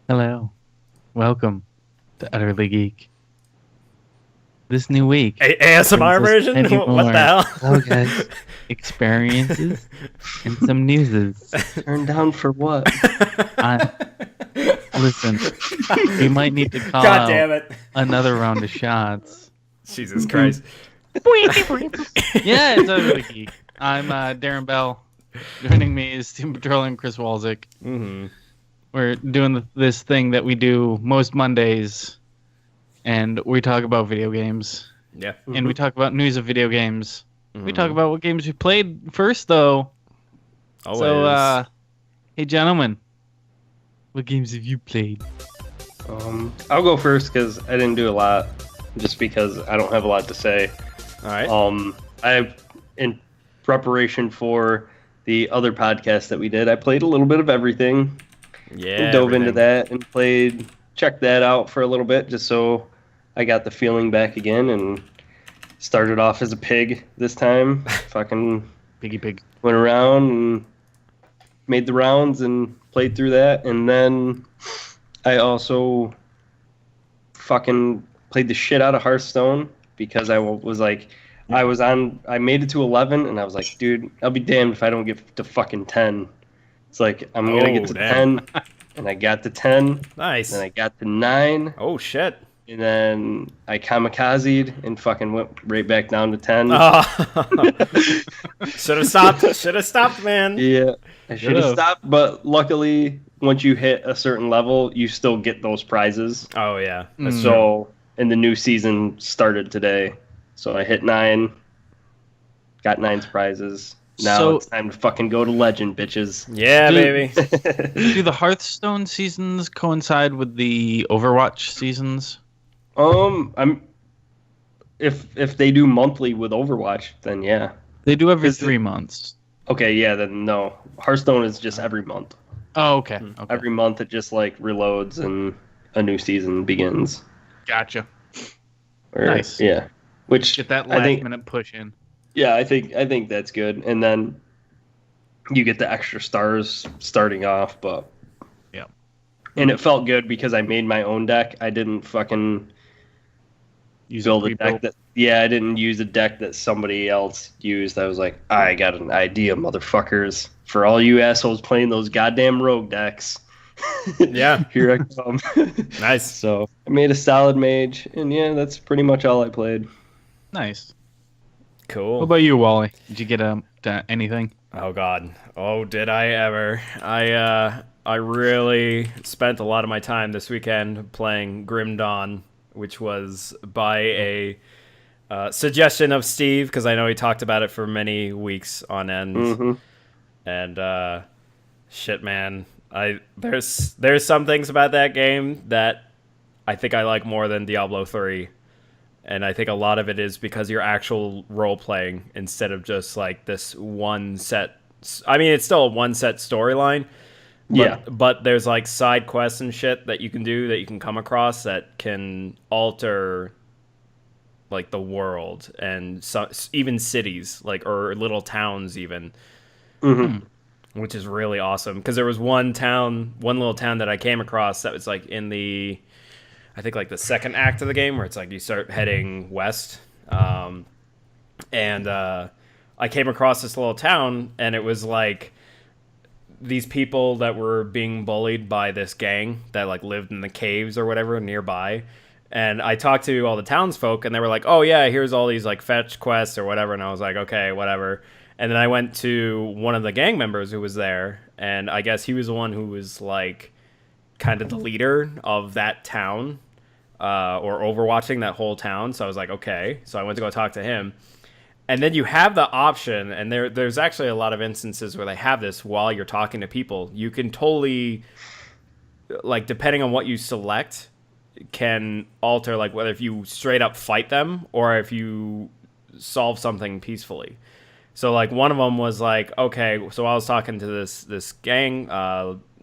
Hello. Welcome to Utterly Geek. This new week ASMR brings us version? many What more the hell? Hello, guys. experiences and some newses. Turn down for what? Listen, we might need to call God damn out it. another round of shots. Jesus Christ. Yeah, it's Utterly Geek. I'm Darren Bell. Joining me is Team Patrol and Chris Walzik. Mm-hmm. We're doing this thing that we do most Mondays, and we talk about video games. Yeah. And we talk about news of video games. We talk about what games we played first, though. Always. So, hey, gentlemen, what games have you played? I'll go first because I didn't do a lot, just because I don't have a lot to say. All right. In preparation for the other podcast that we did, I played a little bit of everything. Yeah. Dove into that and checked that out for a little bit, just so I got the feeling back again, and started off as a pig this time. Fucking Piggy Pig. went around and made the rounds and played through that, and then I also fucking played the shit out of Hearthstone because I made it to 11, and I was like, dude, I'll be damned if I don't get to fucking 10. It's like, I'm gonna get to damn. 10, and I got to 10, Nice. and I got to 9, Oh, shit. and then I kamikazed and fucking went right back down to 10. Should have stopped. Should have stopped, man. Yeah, I should have Should've. stopped, but luckily, once you hit a certain level, you still get those prizes. Oh, yeah. That's true. So, and the new season started today. So I hit 9, got 9 prizes. Now So- it's time to fucking go to Legend, bitches. Yeah, Dude. baby. Do the Hearthstone seasons coincide with the Overwatch seasons? If they do monthly with Overwatch, then yeah. They do every Is it- 3 months. Okay, yeah, then no. Hearthstone is just every month. Oh, okay. Okay. Every month it just like reloads and a new season begins. Gotcha. Or, Nice. Yeah. Which Get that I last think minute push in. Yeah, I think that's good. And then you get the extra stars starting off, but Yeah. And it felt good because I made my own deck. I didn't fucking Use build a pre-built. deck I didn't use a deck that somebody else used. I was like, I got an idea, motherfuckers. For all you assholes playing those goddamn rogue decks. Yeah. Here I come. Nice. So I made a solid mage, and yeah, that's pretty much all I played. Nice. Cool. What about you, Wally? Did you get anything? Oh God. Oh, did I ever? I really spent a lot of my time this weekend playing Grim Dawn, which was by a suggestion of Steve, because I know he talked about it for many weeks on end. Mm-hmm. And shit, man, there's some things about that game that I think I like more than Diablo 3. And I think a lot of it is because you're actual role playing instead of just like this one set. I mean, it's still a one set storyline. Yeah. But there's like side quests and shit that you can do that you can come across that can alter like the world and even cities, like, or little towns even. Mm-hmm. Which is really awesome. Because there was one little town that I came across that was like in the, I think like the second act of the game, where it's like you start heading west. And I came across this little town, and it was like these people that were being bullied by this gang that like lived in the caves or whatever nearby. And I talked to all the townsfolk, and they were like, oh yeah, here's all these like fetch quests or whatever. And I was like, okay, whatever. And then I went to one of the gang members who was there, and I guess he was the one who was like kind of the leader of that town, or overwatching that whole town. So I was like, okay. So I went to go talk to him. And then you have the option, and there's actually a lot of instances where they have this while you're talking to people. You can totally, like, depending on what you select, can alter, like, whether if you straight up fight them or if you solve something peacefully. So, like, one of them was like, okay, so I was talking to this gang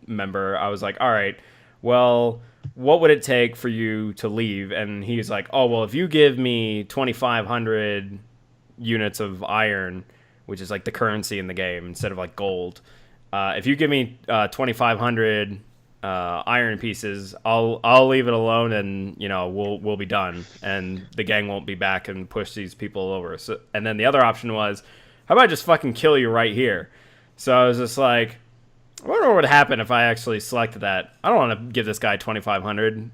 member. I was like, all right, well, what would it take for you to leave? And he's like, oh, well, if you give me 2,500 units of iron, which is like the currency in the game instead of like gold, if you give me 2,500 iron pieces, I'll leave it alone, and we'll be done, and the gang won't be back and push these people over. So, and then the other option was, how about I just fucking kill you right here? So I was just like, I wonder what would happen if I actually selected that. I don't want to give this guy 2,500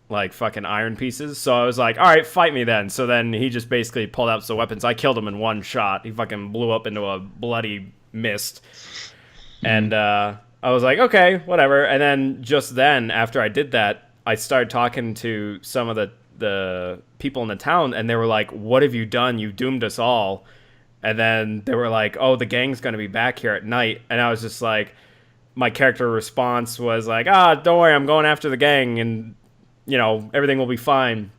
like fucking iron pieces. So I was like, all right, fight me then. So then he just basically pulled out some weapons. I killed him in one shot. He fucking blew up into a bloody mist. And I was like, okay, whatever. And then just then, after I did that, I started talking to some of the people in the town, and they were like, what have you done? You doomed us all. And then they were like, oh, the gang's going to be back here at night. And I was just like, my character response was like, don't worry, I'm going after the gang, and everything will be fine.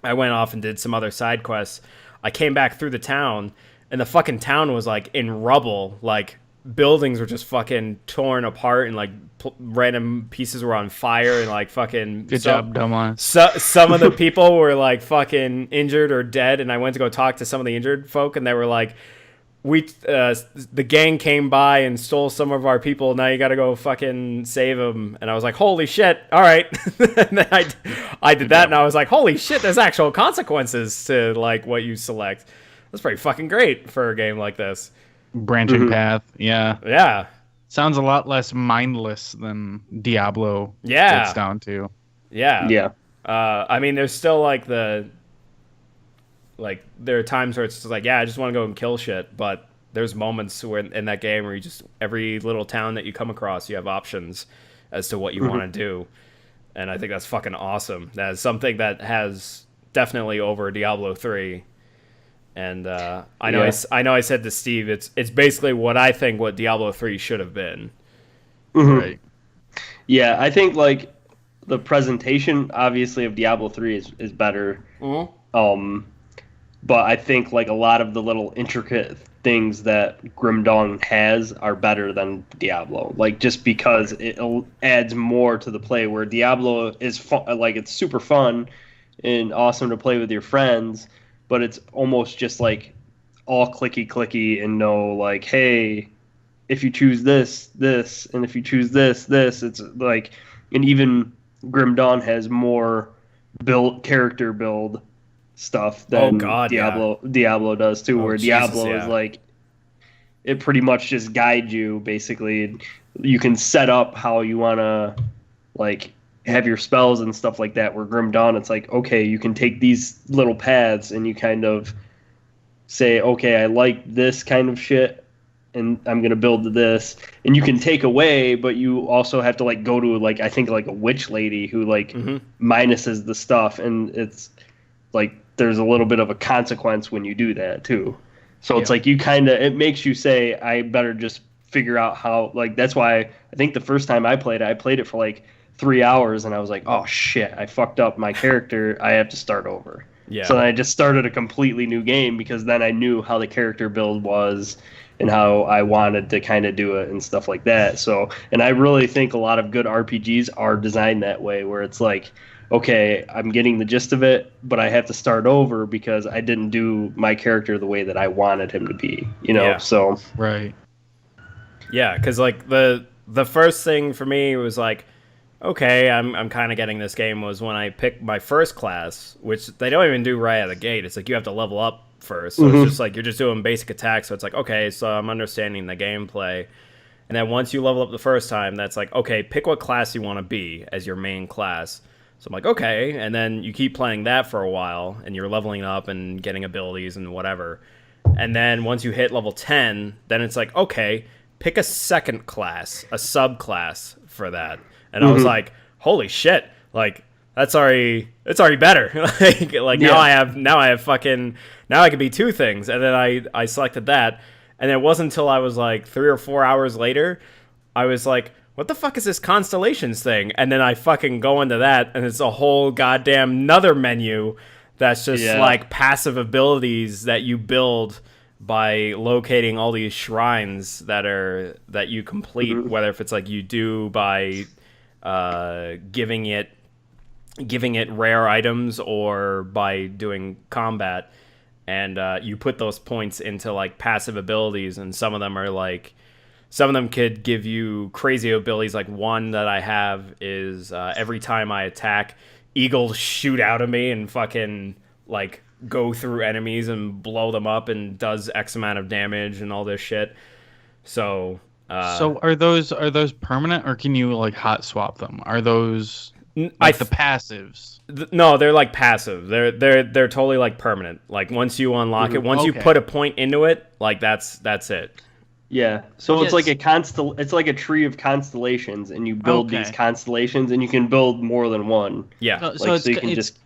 I went off and did some other side quests. I came back through the town, and the fucking town was like in rubble. Like, buildings were just fucking torn apart, and like random pieces were on fire, and like fucking good job, dumbass. Some of the people were like fucking injured or dead, and I went to go talk to some of the injured folk, and they were like, the gang came by and stole some of our people. Now you got to go fucking save them. And I was like, holy shit. All right. And then I did that, and I was like, holy shit, there's actual consequences to like what you select. That's pretty fucking great for a game like this. Branching path. Yeah. Yeah. Sounds a lot less mindless than Diablo gets down to. Yeah. Yeah. I mean, there's still like there are times where it's just like, yeah, I just want to go and kill shit. But there's moments where in that game where every little town that you come across, you have options as to what you want to do. And I think that's fucking awesome. That is something that has definitely over Diablo 3. And I know I said to Steve, it's basically what I think what Diablo 3 should have been. Mm-hmm. Right. Yeah, I think like the presentation obviously of Diablo 3 is better. Mm-hmm. But I think like a lot of the little intricate things that Grim Dawn has are better than Diablo. Like just because it adds more to the play, where Diablo is fun, like it's super fun and awesome to play with your friends, but it's almost just like all clicky and no like, hey, if you choose this, and if you choose this, it's like, and even Grim Dawn has more character build stuff than Diablo does too, where Diablo is like, it pretty much just guides you basically. You can set up how you want to like have your spells and stuff like that, where Grim Dawn, it's like, okay, you can take these little paths and you kind of say, okay, I like this kind of shit and I'm going to build this, and you can take away, but you also have to like go to like, I think like a witch lady who like minuses the stuff, and it's like there's a little bit of a consequence when you do that too. So it's like it makes you say, I better just figure out how, like, that's why I think the first time I played it for like 3 hours, and I was like, oh shit, I fucked up my character. I have to start over. Yeah. So then I just started a completely new game, because then I knew how the character build was and how I wanted to kind of do it and stuff like that. So, and I really think a lot of good RPGs are designed that way, where it's like, okay, I'm getting the gist of it, but I have to start over because I didn't do my character the way that I wanted him to be, so. Right. Yeah, because like the first thing for me was like, okay, I'm kind of getting this game, was when I picked my first class, which they don't even do right out of the gate. It's like you have to level up first. So it's just like you're just doing basic attacks. So it's like, okay, so I'm understanding the gameplay. And then once you level up the first time, that's like, okay, pick what class you want to be as your main class. So I'm like, okay. And then you keep playing that for a while, and you're leveling up and getting abilities and whatever. And then once you hit level 10, then it's like, okay, pick a second class, a subclass for that. And I was like, holy shit, like it's already better. Now I can be two things. And then I selected that, and it wasn't until I was like 3 or 4 hours later, I was like, what the fuck is this constellations thing? And then I fucking go into that, and it's a whole goddamn another menu that's just like passive abilities that you build by locating all these shrines that you complete, whether if it's like you do by giving it rare items or by doing combat, and you put those points into like passive abilities, and some of them are like some of them could give you crazy abilities. Like one that I have is every time I attack, eagles shoot out of me and fucking like go through enemies and blow them up and does X amount of damage and all this shit. So so are those permanent, or can you like hot swap them? Are those like the passives? No, they're like passive. They're totally like permanent. Like once you unlock it, once you put a point into it, like that's it. Yeah. So it's like it's like a tree of constellations, and you build these constellations, and you can build more than one. Yeah. So you can just.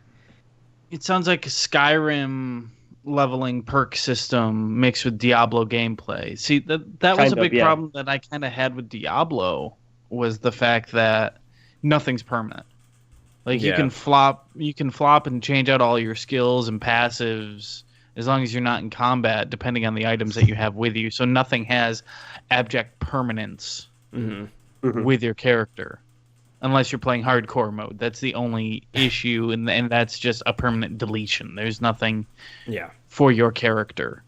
It sounds like a Skyrim leveling perk system mixed with Diablo gameplay. See, that was a big problem that I kind of had with Diablo, was the fact that nothing's permanent. Like you can flop and change out all your skills and passives as long as you're not in combat, depending on the items that you have with you. So nothing has abject permanence with your character, unless you're playing hardcore mode. That's the only issue, and that's just a permanent deletion. There's nothing for your character.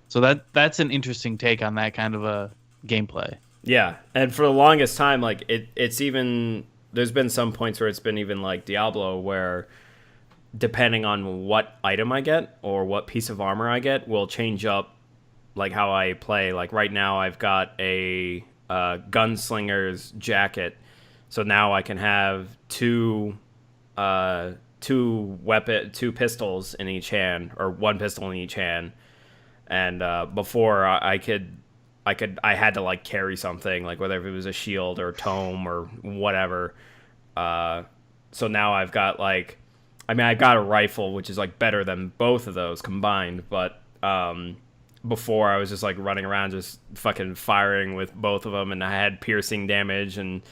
So that's an interesting take on that kind of a gameplay. Yeah, and for the longest time, like it's even... There's been some points where it's been even like Diablo, where depending on what item I get or what piece of armor I get will change up like how I play. Like right now I've got a gunslinger's jacket, so now I can have two pistols in each hand, or one pistol in each hand. And before I had to like carry something, like whether it was a shield or tome or whatever. So now I've got like, I mean, I've got a rifle, which is like better than both of those combined. But before I was just like running around, just fucking firing with both of them, and I had piercing damage. And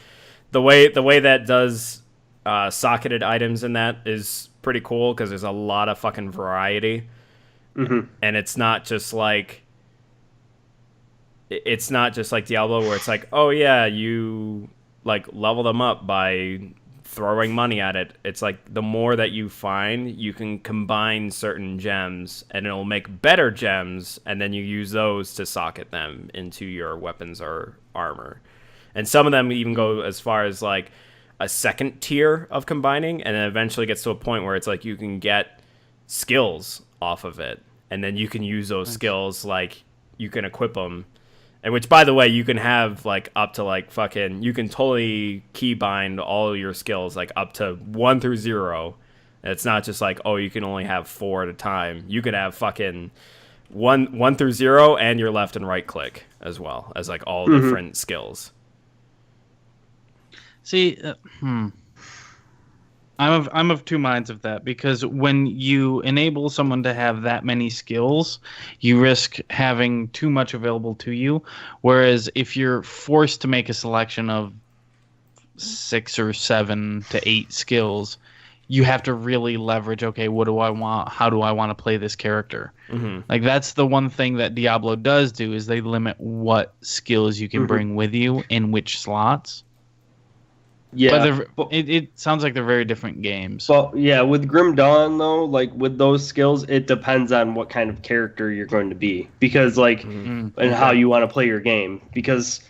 the way that does socketed items in that is pretty cool, because there's a lot of fucking variety, and it's not just like Diablo, where it's like, oh yeah, you like level them up by throwing money at it. It's like the more that you find, you can combine certain gems, and it'll make better gems, and then you use those to socket them into your weapons or armor. And some of them even go as far as like a second tier of combining, and then eventually gets to a point where it's like you can get skills off of it, and then you can use those skills, like you can equip them. And which, by the way, you can have like up to like fucking, you can totally keybind all your skills like up to 1 through 0. And it's not just like, oh, you can only have 4 at a time. You could have fucking 1 through 0 and your left and right click as well as like all different skills. See, I'm of two minds of that, because when you enable someone to have that many skills, you risk having too much available to you. Whereas if you're forced to make a selection of 6 or 7 to 8 skills, you have to really leverage, okay, what do I want? How do I want to play this character? Like that's the one thing that Diablo does do, is they limit what skills you can bring with you in which slots. Yeah, but it sounds like they're very different games. Well, yeah, with Grim Dawn though, like with those skills, it depends on what kind of character you're going to be, because like, and how you want to play your game. Because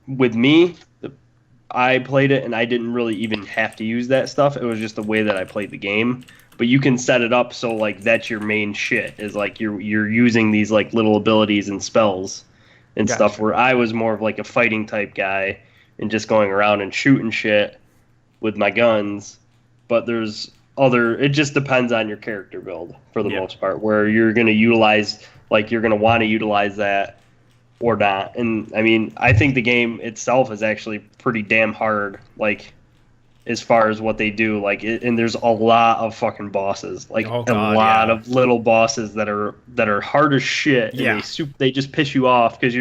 with me, I played it and I didn't really even have to use that stuff. It was just the way that I played the game. But you can set it up so like that's your main shit, is like you're using these like little abilities and spells and stuff. Where I was more of like a fighting type guy, and just going around and shooting shit with my guns. But there's it just depends on your character build for the most part, where you're going to utilize, like you're going to want to utilize that or not. And I mean, I think the game itself is actually pretty damn hard, like as far as what they do, like and there's a lot of fucking bosses, like a lot of little bosses that are hard as shit. And they just piss you off, because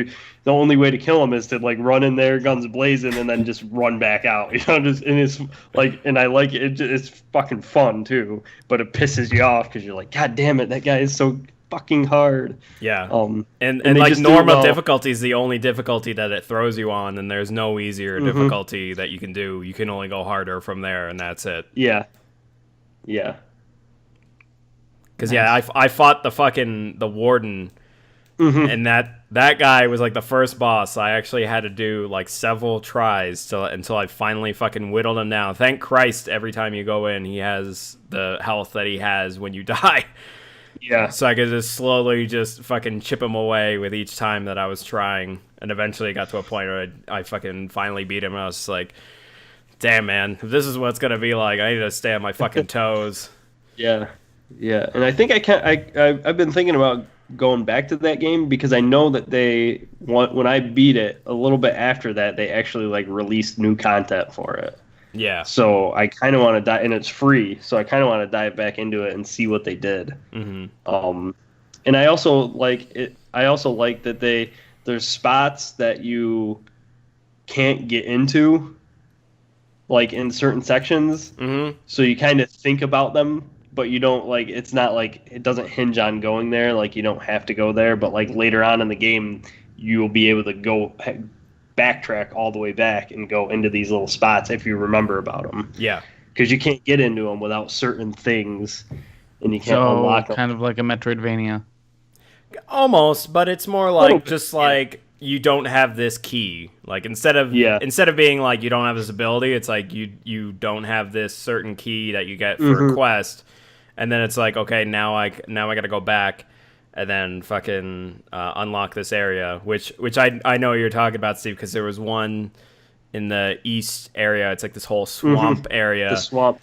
the only way to kill them is to like run in there, guns blazing, and then just run back out. And it's like, and I like it. It's fucking fun too, but it pisses you off because you're like, God damn it, that guy is so fucking hard. Yeah. And like normal difficulty is the only difficulty that it throws you on, and there's no easier difficulty that you can do. You can only go harder from there, and that's it. Yeah. Because I fought the warden And that guy was like the first boss. I actually had to do like several tries until I finally fucking whittled him down. Thank Christ, every time you go in, he has the health that he has when you die. Yeah. So I could just slowly just fucking chip him away with each time that I was trying. And eventually it got to a point where I fucking finally beat him. And I was just like, damn, man, if this is what it's going to be like, I need to stay on my fucking toes. Yeah. Yeah. And I think I've been thinking about going back to that game because I know that when I beat it a little bit after that, they actually like released new content for it. Yeah. So I kind of want to dive, and it's free. So I kind of want to dive back into it and see what they did. Mm-hmm. And I also like it. I also like that there's spots that you can't get into, like in certain sections. Mm-hmm. So you kind of think about them, but you don't like. It's not like it doesn't hinge on going there. Like you don't have to go there, but like later on in the game, you'll be able to go backtrack all the way back and go into these little spots if you remember about them. Yeah. Because you can't get into them without certain things, and you can't unlock them. Kind of like a Metroidvania. Almost, but it's more like just like you don't have this key. Like instead of being like you don't have this ability, it's like you don't have this certain key that you get for a quest, and then it's like okay, now I got to go back and then fucking unlock this area, which I know you're talking about, Steve, because there was one in the east area. It's like this whole swamp area. The swamp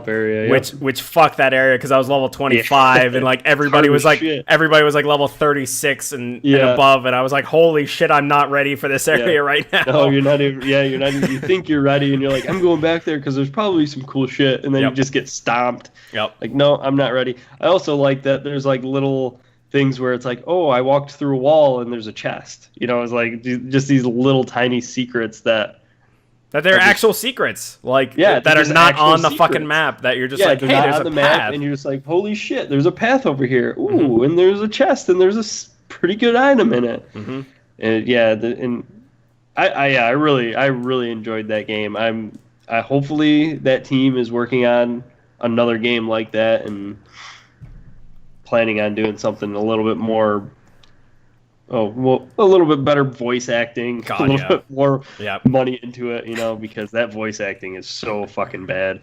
area. Which fuck that area because I was level 25 and like everybody was like level 36 and above, and I was like, holy shit, I'm not ready for this area right now. No, you're not even. Yeah, you're not even. You think you're ready, and you're like, I'm going back there because there's probably some cool shit, and then you just get stomped. Yep. Like, no, I'm not ready. I also like that there's like little things where it's like, oh, I walked through a wall and there's a chest. You know, it's like just these little tiny secrets that they're actual secrets, like that are not on the fucking map. That you're just like, hey, there's a path, and you're just like, holy shit, there's a path over here. Ooh, and there's a chest, and there's a pretty good item in it. Mm-hmm. And I really enjoyed that game. Hopefully that team is working on another game like that and planning on doing something a little bit more. A little bit better voice acting, a little bit more money into it, you know, because that voice acting is so fucking bad.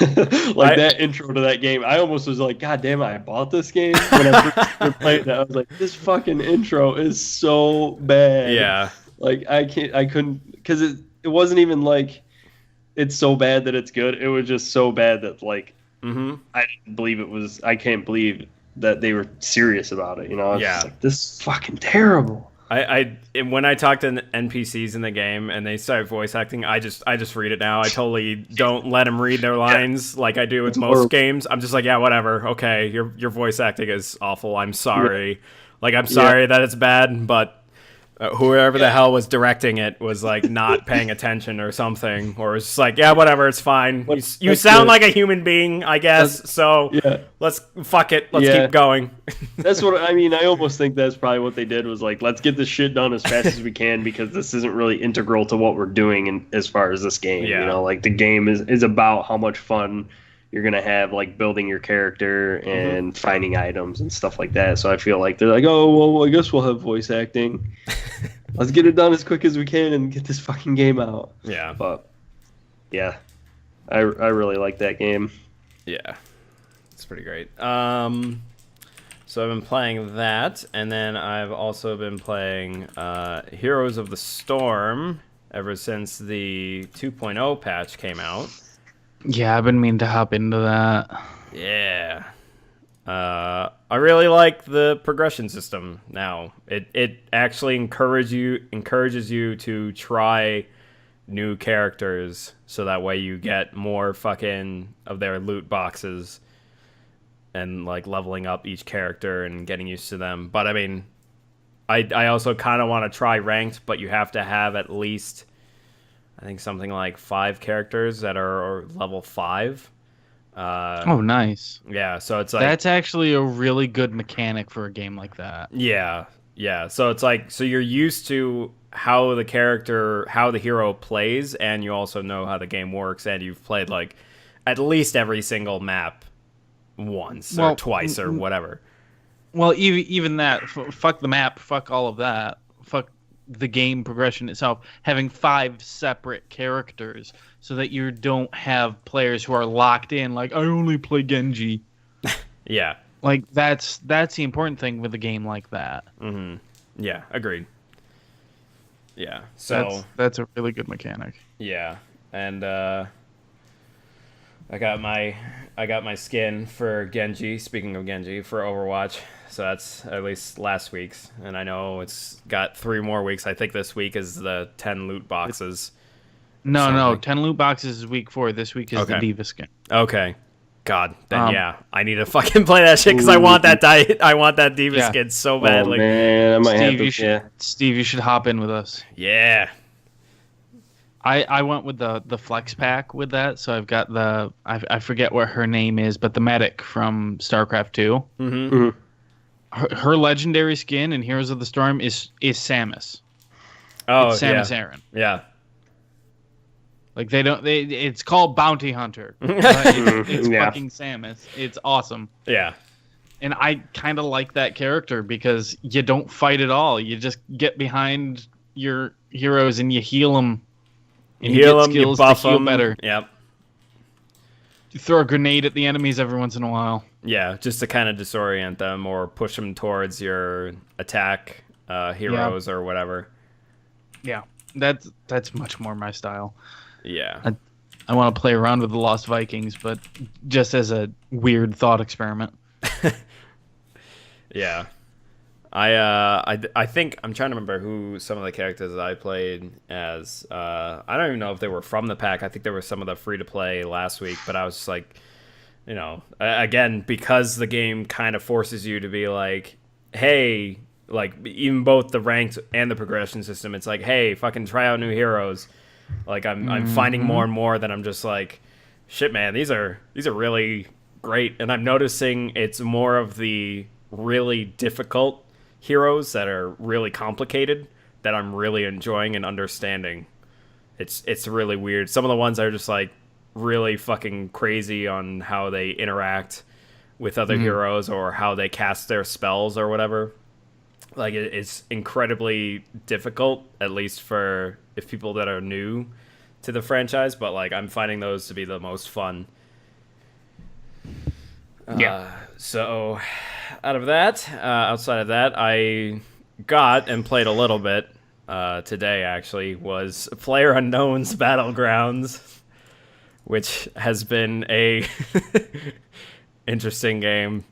That intro to that game, I almost was like, God damn it, I bought this game when I first started playing it. I was like, this fucking intro is so bad. Yeah. Like I couldn't, because it wasn't even like it's so bad that it's good. It was just so bad that like I didn't believe it was. I can't believe that they were serious about it, you know? I was just like, this is fucking terrible. When I talk to NPCs in the game and they start voice acting, I just read it now. I totally don't let them read their lines like I do with most games. I'm just like, yeah, whatever. Okay, your voice acting is awful. I'm sorry. Yeah. Like, I'm sorry that it's bad, but whoever the hell was directing it was like not paying attention or something, or was just like, yeah, whatever, it's fine. You sound like a human being, I guess. So let's fuck it. Let's keep going. That's what I mean. I almost think that's probably what they did, was like, let's get this shit done as fast as we can because this isn't really integral to what we're doing as far as this game. You know, like the game is about how much fun you're gonna have, like building your character and finding items and stuff like that. So I feel like they're like, oh well, I guess we'll have voice acting. Let's get it done as quick as we can and get this fucking game out. Yeah, but yeah, I really like that game. Yeah, it's pretty great. So I've been playing that, and then I've also been playing Heroes of the Storm ever since the 2.0 patch came out. Yeah, I've been meaning to hop into that. Yeah. I really like the progression system now. It actually encourages you to try new characters so that way you get more fucking of their loot boxes and like leveling up each character and getting used to them. But I mean, I also kind of want to try ranked, but you have to have at least, I think, something like 5 characters that are level 5. Oh, nice. Yeah, so it's like... That's actually a really good mechanic for a game like that. Yeah. So it's like, so you're used to how the hero plays, and you also know how the game works, and you've played like at least every single map once or twice or whatever. Well, even that, fuck the map, fuck all of that, fuck the game progression itself. Having 5 separate characters so that you don't have players who are locked in, like, I only play Genji. Yeah. Like, that's the important thing with a game like that. Mm-hmm. Yeah, agreed. Yeah, so... That's a really good mechanic. Yeah, and I got my skin for Genji, speaking of Genji, for Overwatch. So that's at least last week's, and I know it's got 3 more weeks. I think this week is the 10 loot boxes. No, 10 loot boxes is week 4. This week is the Diva skin. Okay. God, then yeah, I need to fucking play that shit because I want that I want that Diva skin so badly. Oh, man, I might Steve, have to, Steve, you should hop in with us. Yeah. I went with the flex pack with that, so I've got I forget what her name is, but the medic from StarCraft 2. Mm-hmm. Her legendary skin in Heroes of the Storm is Samus. Oh, it's Samus Aran. Yeah. Like it's called Bounty Hunter. It's fucking Samus. It's awesome. Yeah. And I kind of like that character because you don't fight at all. You just get behind your heroes and you heal them. And you get skills to heal better. Yep. You throw a grenade at the enemies every once in a while. Yeah, just to kind of disorient them or push them towards your attack heroes or whatever. Yeah, that's much more my style. Yeah. I want to play around with the Lost Vikings, but just as a weird thought experiment. Yeah. I think I'm trying to remember who some of the characters that I played as. I don't even know if they were from the pack. I think there were some of the free to play last week, but I was just like, you know, again, because the game kind of forces you to be like, hey, like even both the ranked and the progression system, it's like, hey, fucking try out new heroes. Like I'm finding more and more that I'm just like, shit, man, these are really great, and I'm noticing it's more of the really difficult heroes that are really complicated that I'm really enjoying and understanding. It's really weird. Some of the ones are just like really fucking crazy on how they interact with other heroes or how they cast their spells or whatever. Like it's incredibly difficult, at least for if people that are new to the franchise, but like I'm finding those to be the most fun. So out of that, outside of that, I got and played a little bit today actually was PlayerUnknown's Battlegrounds, which has been a interesting game.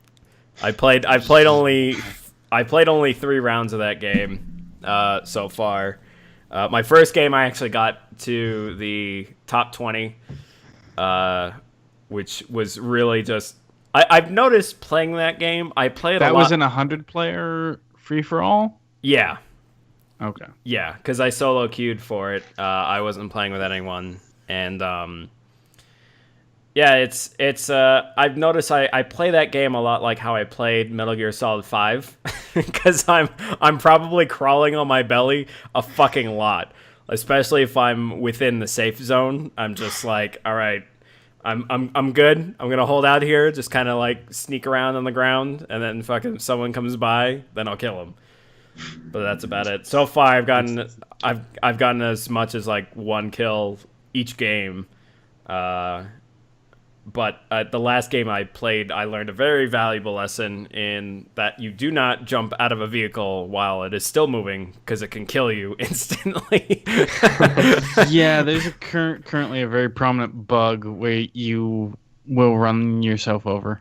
I played only 3 rounds of that game so far. My first game, I actually got to the top 20, which was really just... I've noticed playing that game, I played a lot... That was an 100-player free-for-all? Yeah. Okay. Yeah, because I solo queued for it. I wasn't playing with anyone. And, yeah, it's I've noticed I play that game a lot like how I played Metal Gear Solid 5. Because I'm probably crawling on my belly a fucking lot. Especially if I'm within the safe zone. I'm just like, all right, I'm good. I'm gonna hold out here, just kind of like sneak around on the ground, and then fucking someone comes by, then I'll kill him. But that's about it. So far, I've gotten as much as like 1 kill each game. But the last game I played, I learned a very valuable lesson in that you do not jump out of a vehicle while it is still moving because it can kill you instantly. Yeah, there's currently a very prominent bug where you will run yourself over.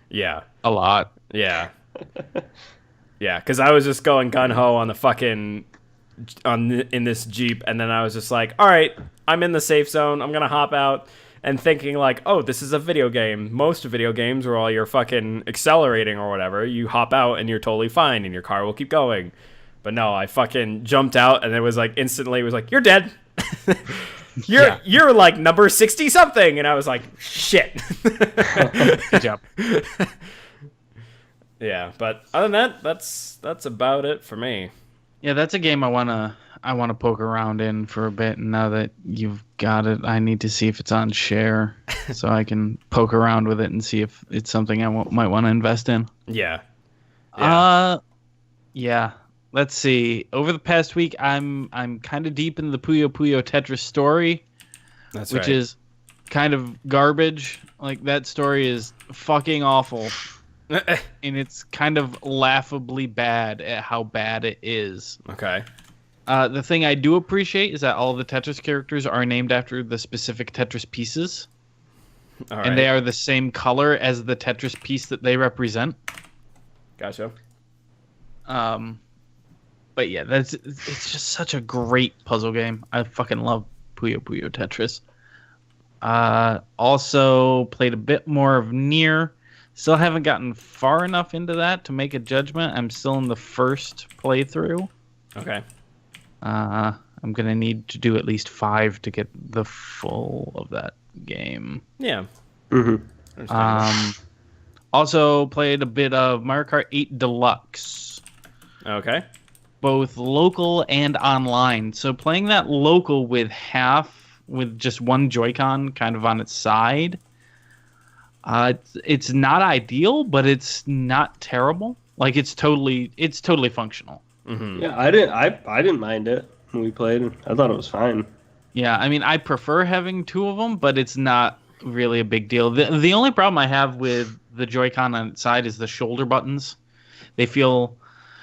Yeah. A lot. Yeah. Yeah, because I was just going gung-ho on the fucking... in this Jeep, and then I was just like, all right, I'm in the safe zone. I'm going to hop out. And thinking like, oh, this is a video game. Most video games where while you're fucking accelerating or whatever, you hop out and you're totally fine and your car will keep going. But no, I fucking jumped out and it was like instantly it was like, you're dead. You're like number 60 something. And I was like, shit. Good job. Yeah, but other than that, that's about it for me. Yeah, that's a game I I want to poke around in for a bit. And now that you've got it, I need to see if it's on share so I can poke around with it and see if it's something I might want to invest in. Yeah. Yeah. Let's see. Over the past week, I'm kind of deep in the Puyo Puyo Tetris story, which is kind of garbage. Like, that story is fucking awful. And it's kind of laughably bad at how bad it is. Okay. The thing I do appreciate is that all the Tetris characters are named after the specific Tetris pieces. All right. And they are the same color as the Tetris piece that they represent. Gotcha. But yeah, it's just such a great puzzle game. I fucking love Puyo Puyo Tetris. Also played a bit more of Nier. Still haven't gotten far enough into that to make a judgment. I'm still in the first playthrough. Okay. I'm gonna need to do at least 5 to get the full of that game. Yeah. Mm-hmm. Also played a bit of Mario Kart 8 Deluxe. Okay. Both local and online. So playing that local with just one Joy-Con kind of on its side. It's not ideal, but it's not terrible. Like, it's totally functional. Mm-hmm. Yeah, I didn't mind it when we played. I thought it was fine. Yeah, I mean, I prefer having 2 of them, but it's not really a big deal. The only problem I have with the Joy-Con on its side is the shoulder buttons. They feel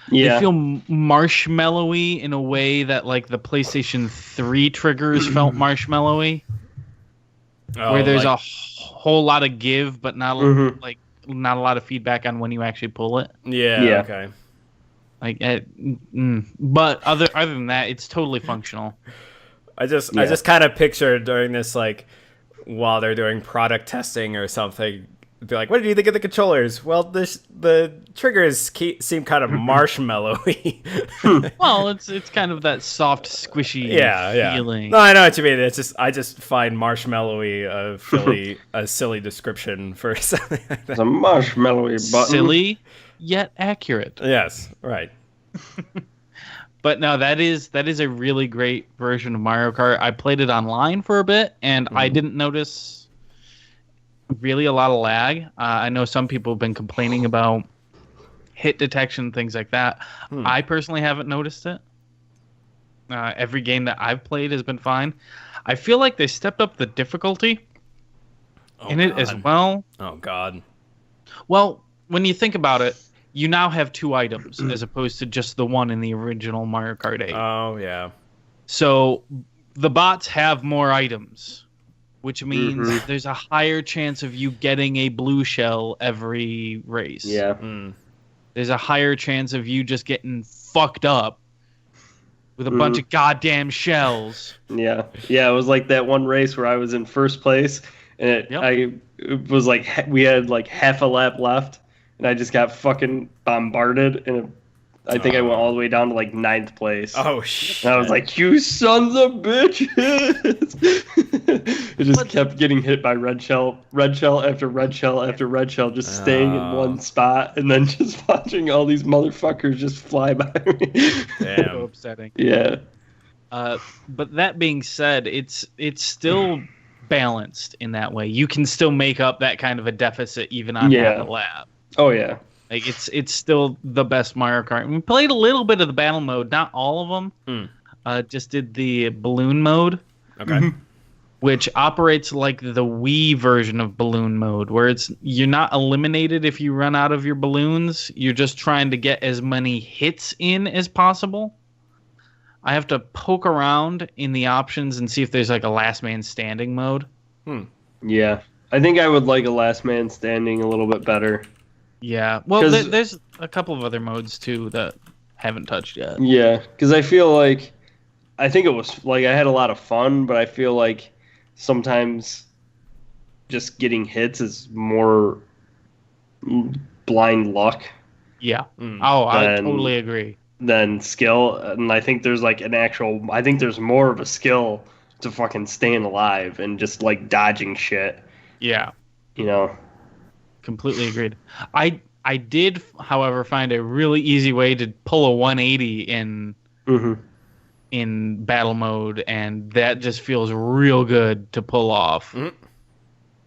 marshmallowy in a way that, like, the PlayStation 3 triggers felt marshmallowy. Where there's a whole lot of give, but not not a lot of feedback on when you actually pull it. Yeah. Okay. Like, but other than that, it's totally functional. I just kind of pictured during this, like, while they're doing product testing or something, be like, what do you think of the controllers? Well, the triggers seem kind of marshmallowy. Well, it's kind of that soft, squishy feeling. No, I know what you mean. It's just I just find marshmallowy a silly description for something like that. It's a marshmallowy button. Silly, yet accurate. Yes, right. But no, that is a really great version of Mario Kart. I played it online for a bit, and I didn't notice really a lot of lag. I know some people have been complaining about hit detection, things like that. I personally haven't noticed it. Every game that I've played has been fine. I feel like they stepped up the difficulty in it as well. Oh, God. Well, when you think about it, you now have 2 items as opposed to just the one in the original Mario Kart 8. Oh, yeah. So the bots have more items, which means there's a higher chance of you getting a blue shell every race. Yeah. There's a higher chance of you just getting fucked up with a bunch of goddamn shells. Yeah. Yeah, it was like that one race where I was in first place, and it was like we had like half a lap left, and I just got fucking bombarded, and I think I went all the way down to like 9th place. Oh, shit. And I was like, you sons of bitches! It just kept getting hit by red shell after red shell after red shell, just staying in one spot, and then just watching all these motherfuckers just fly by me. Damn. So upsetting. Yeah. But that being said, it's still balanced in that way. You can still make up that kind of a deficit even on half a lap. Oh, yeah. Like, it's still the best Mario Kart. We played a little bit of the battle mode, not all of them. Just did the balloon mode. Okay. Which operates like the Wii version of balloon mode, where you're not eliminated if you run out of your balloons. You're just trying to get as many hits in as possible. I have to poke around in the options and see if there's like a last man standing mode. Yeah. I think I would like a last man standing a little bit better. Yeah. Well, there's a couple of other modes too that haven't touched yet. Yeah, because I feel like I think it was like I had a lot of fun, but I feel like sometimes just getting hits is more blind luck. Yeah. I totally agree. Than skill, and I think there's like I think there's more of a skill to fucking staying alive and just like dodging shit. Yeah. You know. Completely agreed. I did, however, find a really easy way to pull a 180 in in battle mode, and that just feels real good to pull off. Mm-hmm.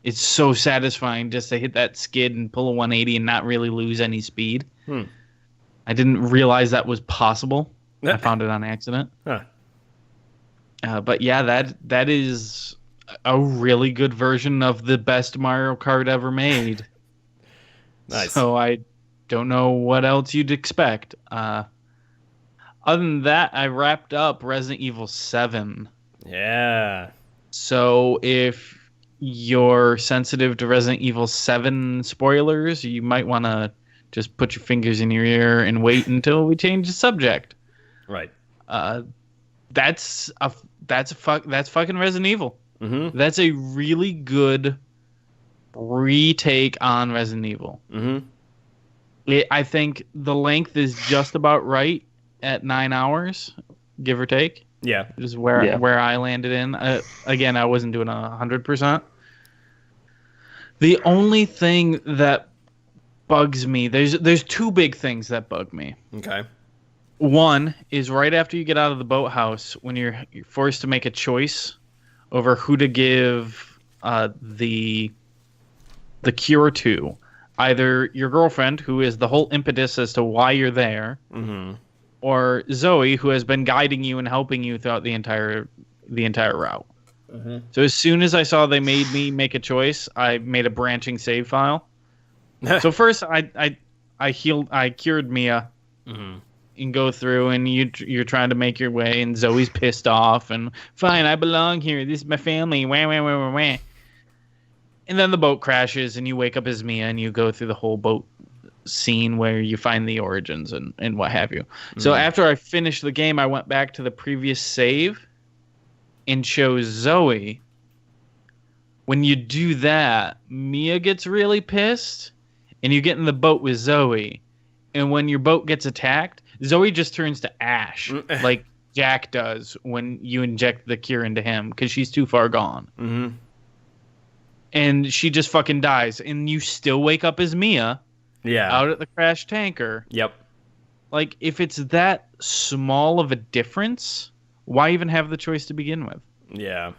It's so satisfying just to hit that skid and pull a 180 and not really lose any speed. I didn't realize that was possible. I found it on accident. But yeah, that is a really good version of the best Mario Kart ever made. Nice. So I don't know what else you'd expect. Other than that, I wrapped up Resident Evil 7. Yeah. So if you're sensitive to Resident Evil 7 spoilers, you might want to just put your fingers in your ear and wait until we change the subject. Right. That's fucking Resident Evil. Mm-hmm. That's a really good retake on Resident Evil. Mm-hmm. I think the length is just about right at 9 hours, give or take. Yeah, is where I landed in. Again, I wasn't doing 100%. The only thing that bugs me, there's two big things that bug me. Okay. One is right after you get out of the boathouse, when you're forced to make a choice over who to give the cure to. Either your girlfriend, who is the whole impetus as to why you're there, mm-hmm. or Zoe, who has been guiding you and helping you throughout the entire route. Mm-hmm. So as soon as I saw they made me make a choice, I made a branching save file. So first, I cured Mia, mm-hmm. and go through, and you're trying to make your way, and Zoe's pissed off, and fine, I belong here. This is my family. Wah, wah, wah, wah, wah. And then the boat crashes, and you wake up as Mia, and you go through the whole boat scene where you find the origins and what have you. So after I finished the game, I went back to the previous save and chose Zoe. When you do that, Mia gets really pissed, and you get in the boat with Zoe. And when your boat gets attacked, Zoe just turns to ash, like Jack does when you inject the cure into him, because she's too far gone. Mm-hmm. And she just fucking dies. And you still wake up as Mia. Yeah. Out at the crashed tanker. Yep. Like, if it's that small of a difference, why even have the choice to begin with? Yeah.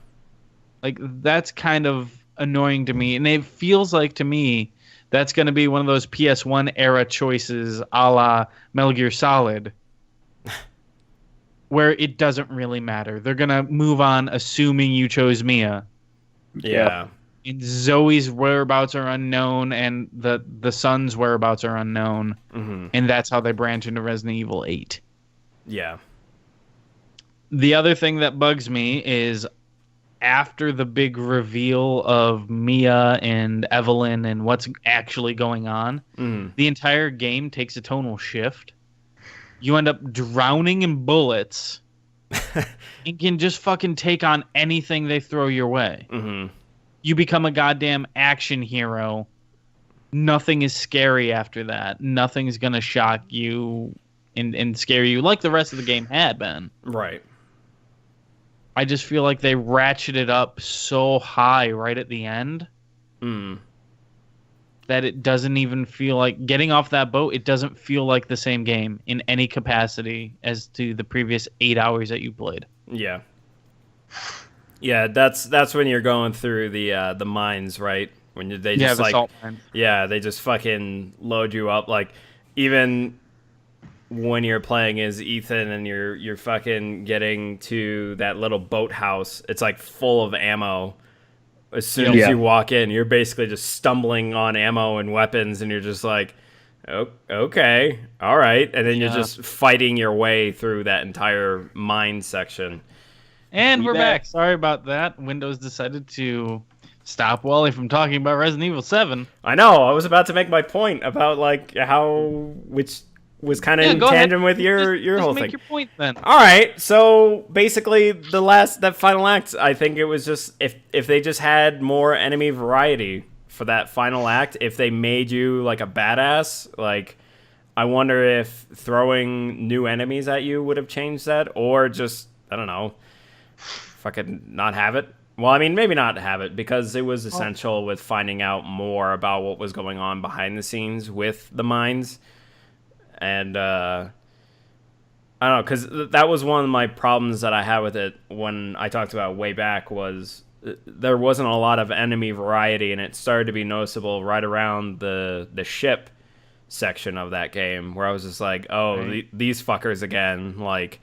Like, that's kind of annoying to me. And it feels like, to me, that's going to be one of those PS1 era choices a la Metal Gear Solid, where it doesn't really matter. They're going to move on assuming you chose Mia. Yeah. And Zoe's whereabouts are unknown, and the son's whereabouts are unknown. Mm-hmm. And that's how they branch into Resident Evil 8. Yeah. The other thing that bugs me is after the big reveal of Mia and Evelyn and what's actually going on, the entire game takes a tonal shift. You end up drowning in bullets and can just fucking take on anything they throw your way. Mm-hmm. You become a goddamn action hero. Nothing is scary after that. Nothing's going to shock you and scare you like the rest of the game had been. Right. I just feel like they ratcheted up so high right at the end that it doesn't even feel like getting off that boat. It doesn't feel like the same game in any capacity as to the previous 8 hours that you played. Yeah. Yeah, that's when you're going through the mines, right? When they just the like salt mine. Yeah, they just fucking load you up. Like even when you're playing as Ethan and you're fucking getting to that little boathouse, it's like full of ammo. As soon as you walk in, you're basically just stumbling on ammo and weapons, and you're just like, oh, okay, all right, and then you're just fighting your way through that entire mine section. And we're back. Sorry about that. Windows decided to stop Wally from talking about Resident Evil 7. I know. I was about to make my point about like which was kind of in tandem with your whole thing. Make your point then. All right. So basically, that final act, I think it was just if they just had more enemy variety for that final act, if they made you like a badass, like I wonder if throwing new enemies at you would have changed that, or just I don't know. Fucking not have it. Well, I mean, maybe not have it because it was essential with finding out more about what was going on behind the scenes with the mines. And I I don't know, because that was one of my problems that I had with it when I talked about way back was there wasn't a lot of enemy variety, and it started to be noticeable right around the ship section of that game, where I was just like, these fuckers again. Like,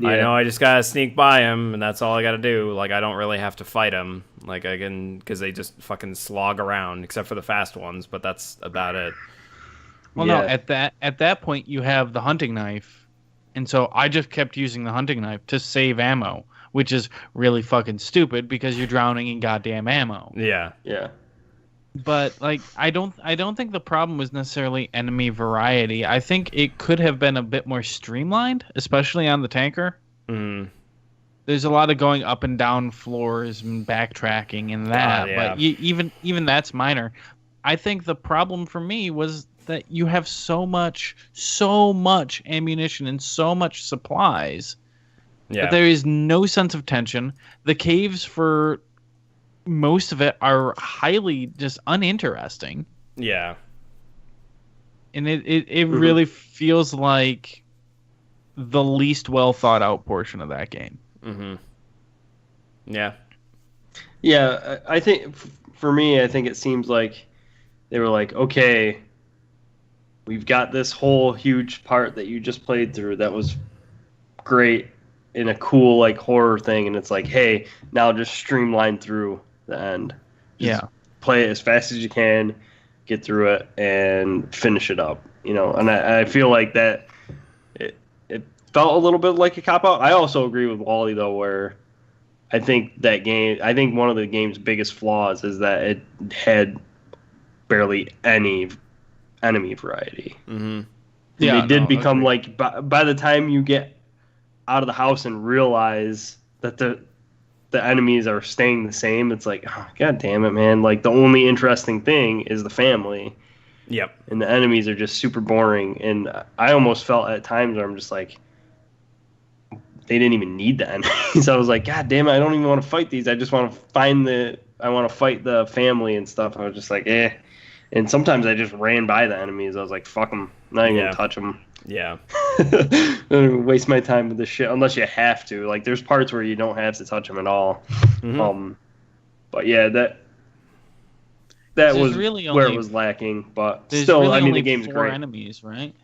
I know I just gotta sneak by them, and that's all I gotta do. Like, I don't really have to fight them. Like, I can, because they just fucking slog around, except for the fast ones, but that's about it. Well, no, at that point, you have the hunting knife. And so I just kept using the hunting knife to save ammo, which is really fucking stupid because you're drowning in goddamn ammo. Yeah. Yeah. But like I don't think the problem was necessarily enemy variety. I think it could have been a bit more streamlined, especially on the tanker. Mm. There's a lot of going up and down floors and backtracking and that, but even that's minor. I think the problem for me was that you have so much ammunition and so much supplies that there is no sense of tension. The caves, for most of it, are highly just uninteresting. Yeah. And it really feels like the least well thought out portion of that game. Mm-hmm. Yeah. Yeah, I think, for me, I think it seems like they were like, okay, we've got this whole huge part that you just played through that was great in a cool like horror thing, and it's like, hey, now just streamline through the end. Just play it as fast as you can, get through it, and finish it up. You know, and I feel like that it felt a little bit like a cop out. I also agree with Wally though, where I think one of the game's biggest flaws is that it had barely any enemy variety. Mm-hmm. Yeah, they did become like by the time you get out of the house and realize that the enemies are staying the same, it's like, oh, god damn it, man! Like the only interesting thing is the family. Yep. And the enemies are just super boring, and I almost felt at times where I'm just like, they didn't even need the enemies. I was like, god damn it, I don't even want to fight these. I just want to I want to fight the family and stuff. I was just like, eh. And sometimes I just ran by the enemies. I was like, fuck them. I'm not even going to touch them. Yeah. Waste my time with this shit unless you have to. Like, there's parts where you don't have to touch them at all. Mm-hmm. But yeah, that was really where it was lacking. But still, really, I mean, the game's great. 4 enemies, right?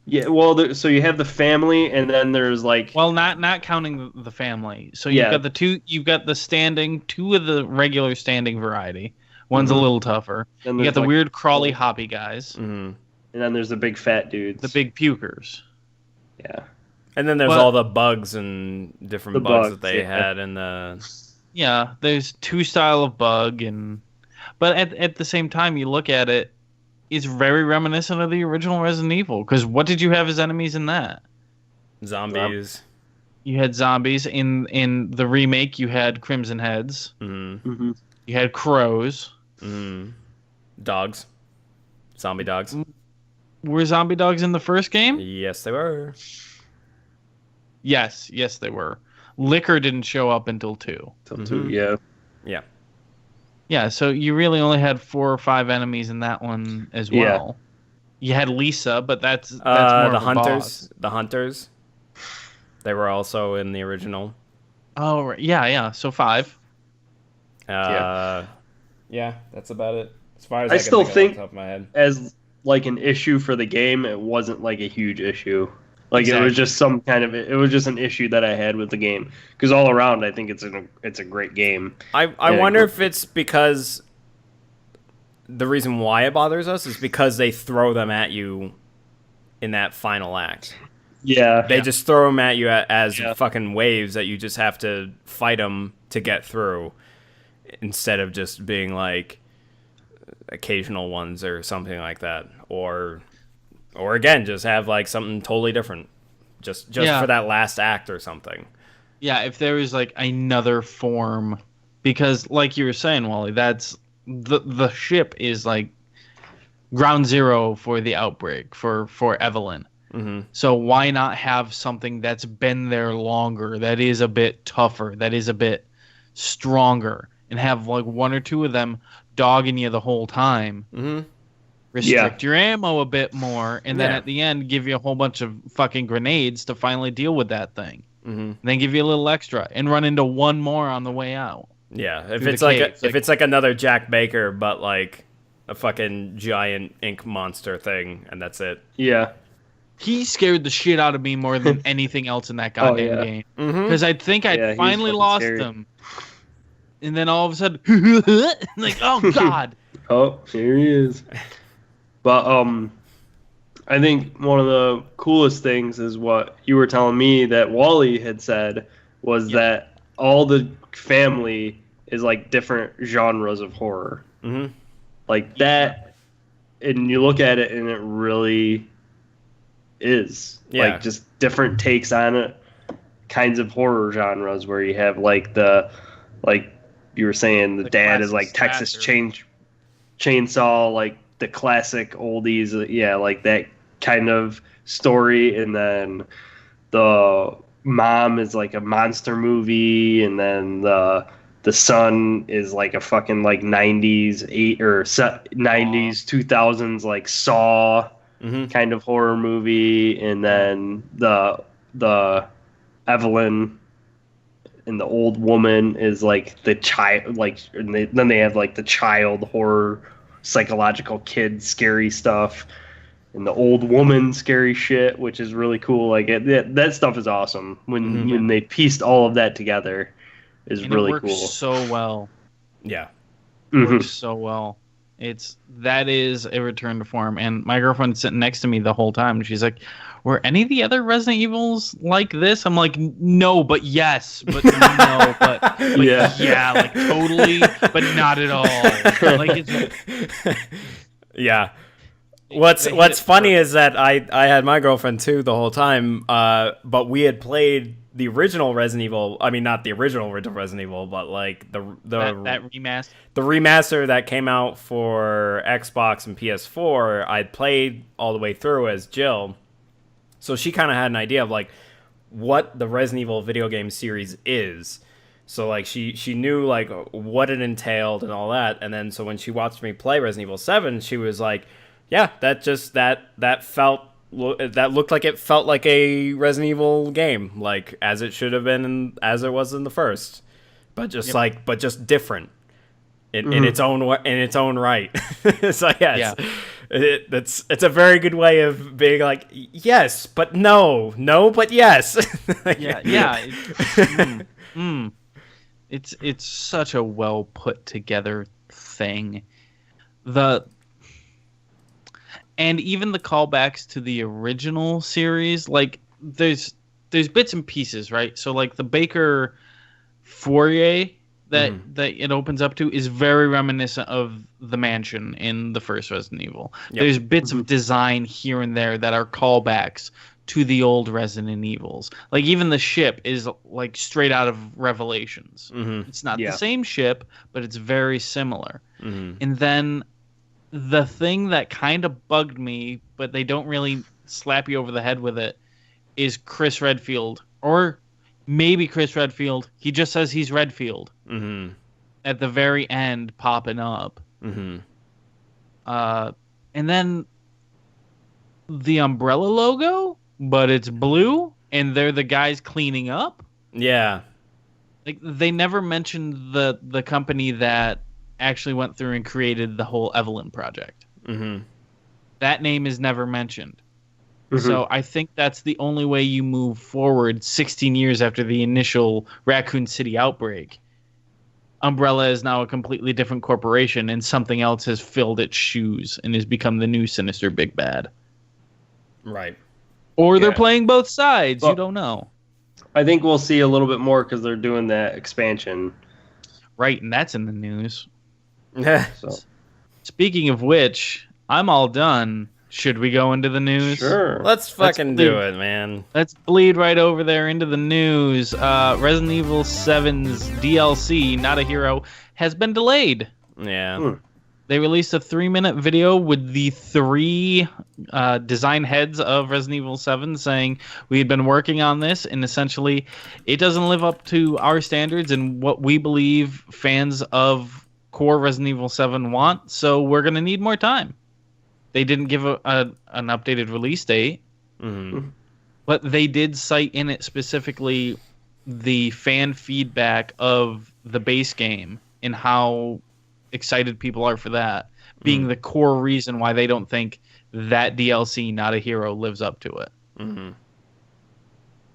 Yeah, well, so you have the family, and then there's like... Well, not counting the family. So you've got you've got the standing, 2 of the regular standing variety. One's a little tougher. You got the like, weird crawly hoppy guys. Mm-hmm. And then there's the big fat dudes. The big pukers. Yeah. And then there's all the bugs and different bugs that they had in the... Yeah, there's 2 style of bug, but at the same time, you look at it, it's very reminiscent of the original Resident Evil. Because what did you have as enemies in that? Zombies. You had zombies. In the remake, you had Crimson Heads. Mm-hmm. Mm-hmm. You had crows. Mm. Dogs. Zombie dogs. Were zombie dogs in the first game? Yes, they were. Yes, they were. Liquor didn't show up until 2. Until 2, yeah. Yeah. Yeah, so you really only had 4 or 5 enemies in that one as well. Yeah. You had Lisa, but that's more the of hunters. Boss. The hunters. They were also in the original. Oh, right. Yeah. So 5. Yeah, that's about it. As far as I still think, off the top of my head. As like an issue for the game, it wasn't like a huge issue. Like exactly. It was just it was just an issue that I had with the game. Because all around, I think it's a great game. I wonder if it's because the reason why it bothers us is because they throw them at you in that final act. Yeah. They just throw them at you as fucking waves that you just have to fight them to get through, instead of just being like occasional ones or something like that. Or again, just have like something totally different just for that last act or something. Yeah, if there was like another form, because like you were saying, Wally, that's the ship is like ground zero for the outbreak for Evelyn. Mm-hmm. So why not have something that's been there longer, that is a bit tougher, that is a bit stronger, and have like 1 or 2 of them dogging you the whole time. Mm-hmm. restrict your ammo a bit more, and then at the end give you a whole bunch of fucking grenades to finally deal with that thing. And then give you a little extra and run into one more on the way out. Yeah, if it's if it's like another Jack Baker, but like a fucking giant ink monster thing, and that's it. Yeah. He scared the shit out of me more than anything else in that goddamn game. Because I think I'd finally lost him. And then all of a sudden, like, oh god. Oh, here he is. But I think one of the coolest things is what you were telling me that Wally had said was that all the family is like different genres of horror. Like that, and you look at it and it really is. Like just different takes on it, kinds of horror genres where you have like like you were saying, the dad is like Texas Chainsaw, like the classic oldies, like that kind of story, and then the mom is like a monster movie, and then the son is like a fucking like 90s 2000s like Saw kind of horror movie, and then the Evelyn and the old woman is like the child, like, and then they have like the child horror, psychological kid scary stuff, and the old woman scary shit, which is really cool. Like that stuff is awesome when they pieced all of that together. Is really cool. It works so well. Yeah, it works so well. That is a return to form. And my girlfriend's sitting next to me the whole time. She's like, "Were any of the other Resident Evils like this?" I'm like, "No, but yes, but no, but yeah, like totally, but not at all." Like yeah. What's funny is that I had my girlfriend too the whole time, but we had played the original Resident Evil. I mean, not the original Resident Evil, but like that remaster. The remaster that came out for Xbox and PS4, I'd played all the way through as Jill. So she kind of had an idea of like what the Resident Evil video game series is. So like she knew like what it entailed and all that. And then so when she watched me play Resident Evil 7, she was like, yeah, that looked like it felt like a Resident Evil game, like as it should have been and as it was in the first, but just but just different in its own right. So it's a very good way of being like yes, but no, but yes. It's such a well put together thing. And even the callbacks to the original series, like there's bits and pieces, right? So like the Baker foyer that it opens up to is very reminiscent of the mansion in the first Resident Evil. Yep. There's bits of design here and there that are callbacks to the old Resident Evils. Like even the ship is like straight out of Revelations. It's not the same ship, but it's very similar. And then the thing that kind of bugged me, but they don't really slap you over the head with it, is Chris Redfield. Or maybe Chris Redfield. He just says he's Redfield. At the very end, popping up. And then the Umbrella logo, but it's blue, and they're the guys cleaning up. Yeah. Like they never mentioned the company that actually went through and created the whole Evelyn project. That name is never mentioned. So I think that's the only way you move forward 16 years after the initial Raccoon City outbreak. Umbrella is now a completely different corporation, and something else has filled its shoes and has become the new sinister big bad. Right. Or they're playing both sides. Well, you don't know. I think we'll see a little bit more because they're doing that expansion. Right, and that's in the news. So. Speaking of which, I'm all done. Should we go into the news? Sure. Let's fucking do it, man. Let's bleed right over there into the news. Resident Evil 7's DLC, Not a Hero, has been delayed. Yeah. They released a 3-minute video with the 3 design heads of Resident Evil 7 saying, we had been working on this, and essentially it doesn't live up to our standards and what we believe fans of core Resident Evil 7 want, so we're going to need more time. They didn't give an updated release date, but they did cite in it specifically the fan feedback of the base game and how excited people are for that, being the core reason why they don't think that DLC, Not a Hero, lives up to it.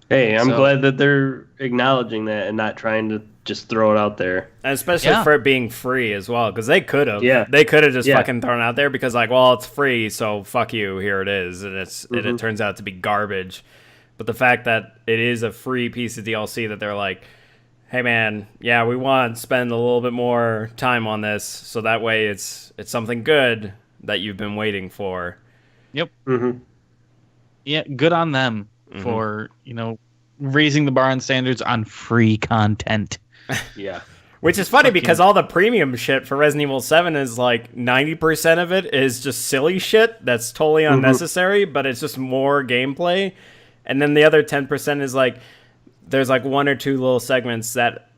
Hey, I'm glad that they're acknowledging that and not trying to just throw it out there. And especially for it being free as well, because they could have. Yeah. They could have just fucking thrown it out there because, like, well, it's free, so fuck you, here it is. And it turns out to be garbage. But the fact that it is a free piece of DLC that they're like, hey, man, yeah, we want to spend a little bit more time on this, so that way it's something good that you've been waiting for. Yep. Yeah, good on them for, raising the bar on standards on free content. Yeah. Which is funny because all the premium shit for Resident Evil 7 is like 90% of it is just silly shit that's totally unnecessary, but it's just more gameplay. And then the other 10% is like, there's like one or two little segments that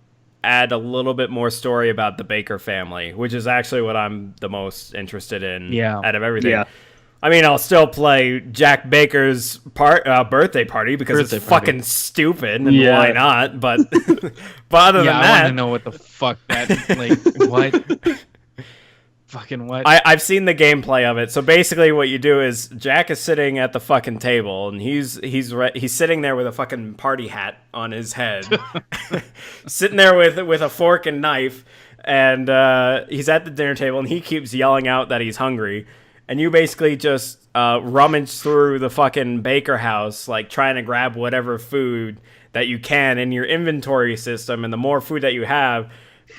add a little bit more story about the Baker family, which is actually what I'm the most interested in out of everything. Yeah. I mean, I'll still play Jack Baker's birthday party because it's fucking stupid, and why not? But other than that, I want to know what the fuck that what. Fucking what? I've seen the gameplay of it. So basically, what you do is Jack is sitting at the fucking table, and he's sitting there with a fucking party hat on his head, sitting there with a fork and knife, and he's at the dinner table, and he keeps yelling out that he's hungry, and you basically just rummage through the fucking Baker house, like trying to grab whatever food that you can in your inventory system, and the more food that you have,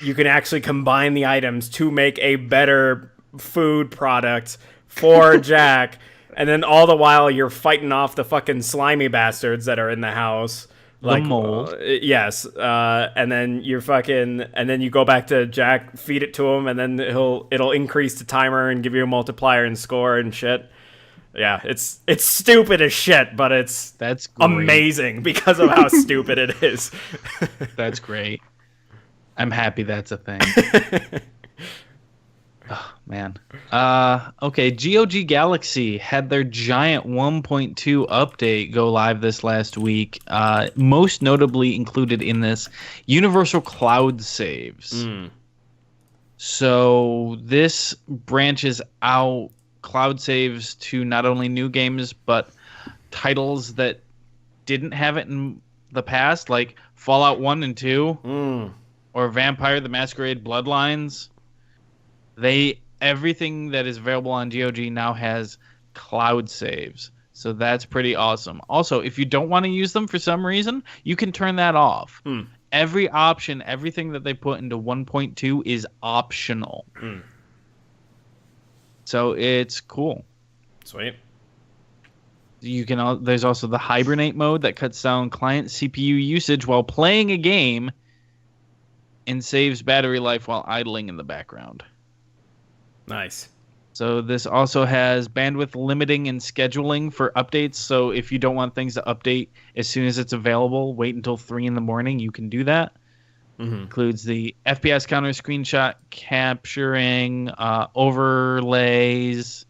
you can actually combine the items to make a better food product for Jack. And then all the while you're fighting off the fucking slimy bastards that are in the house. Like the mold. Yes. And then and then you go back to Jack, feed it to him, and then it'll increase the timer and give you a multiplier and score and shit. Yeah, it's stupid as shit, but that's amazing because of how stupid it is. That's great. I'm happy that's a thing. Oh, man. Okay, GOG Galaxy had their giant 1.2 update go live this last week. Most notably included in this, universal cloud saves. So this branches out cloud saves to not only new games, but titles that didn't have it in the past, like Fallout 1 and 2. Or Vampire the Masquerade Bloodlines. Everything that is available on GOG now has cloud saves. So that's pretty awesome. Also, if you don't want to use them for some reason, you can turn that off. Every option, everything that they put into 1.2 is optional. So it's cool. Sweet. There's also the Hibernate mode that cuts down client CPU usage while playing a game and saves battery life while idling in the background. Nice. So this also has bandwidth limiting and scheduling for updates. So if you don't want things to update as soon as it's available, wait until 3 in the morning. You can do that. Includes the FPS counter, screenshot capturing, overlays,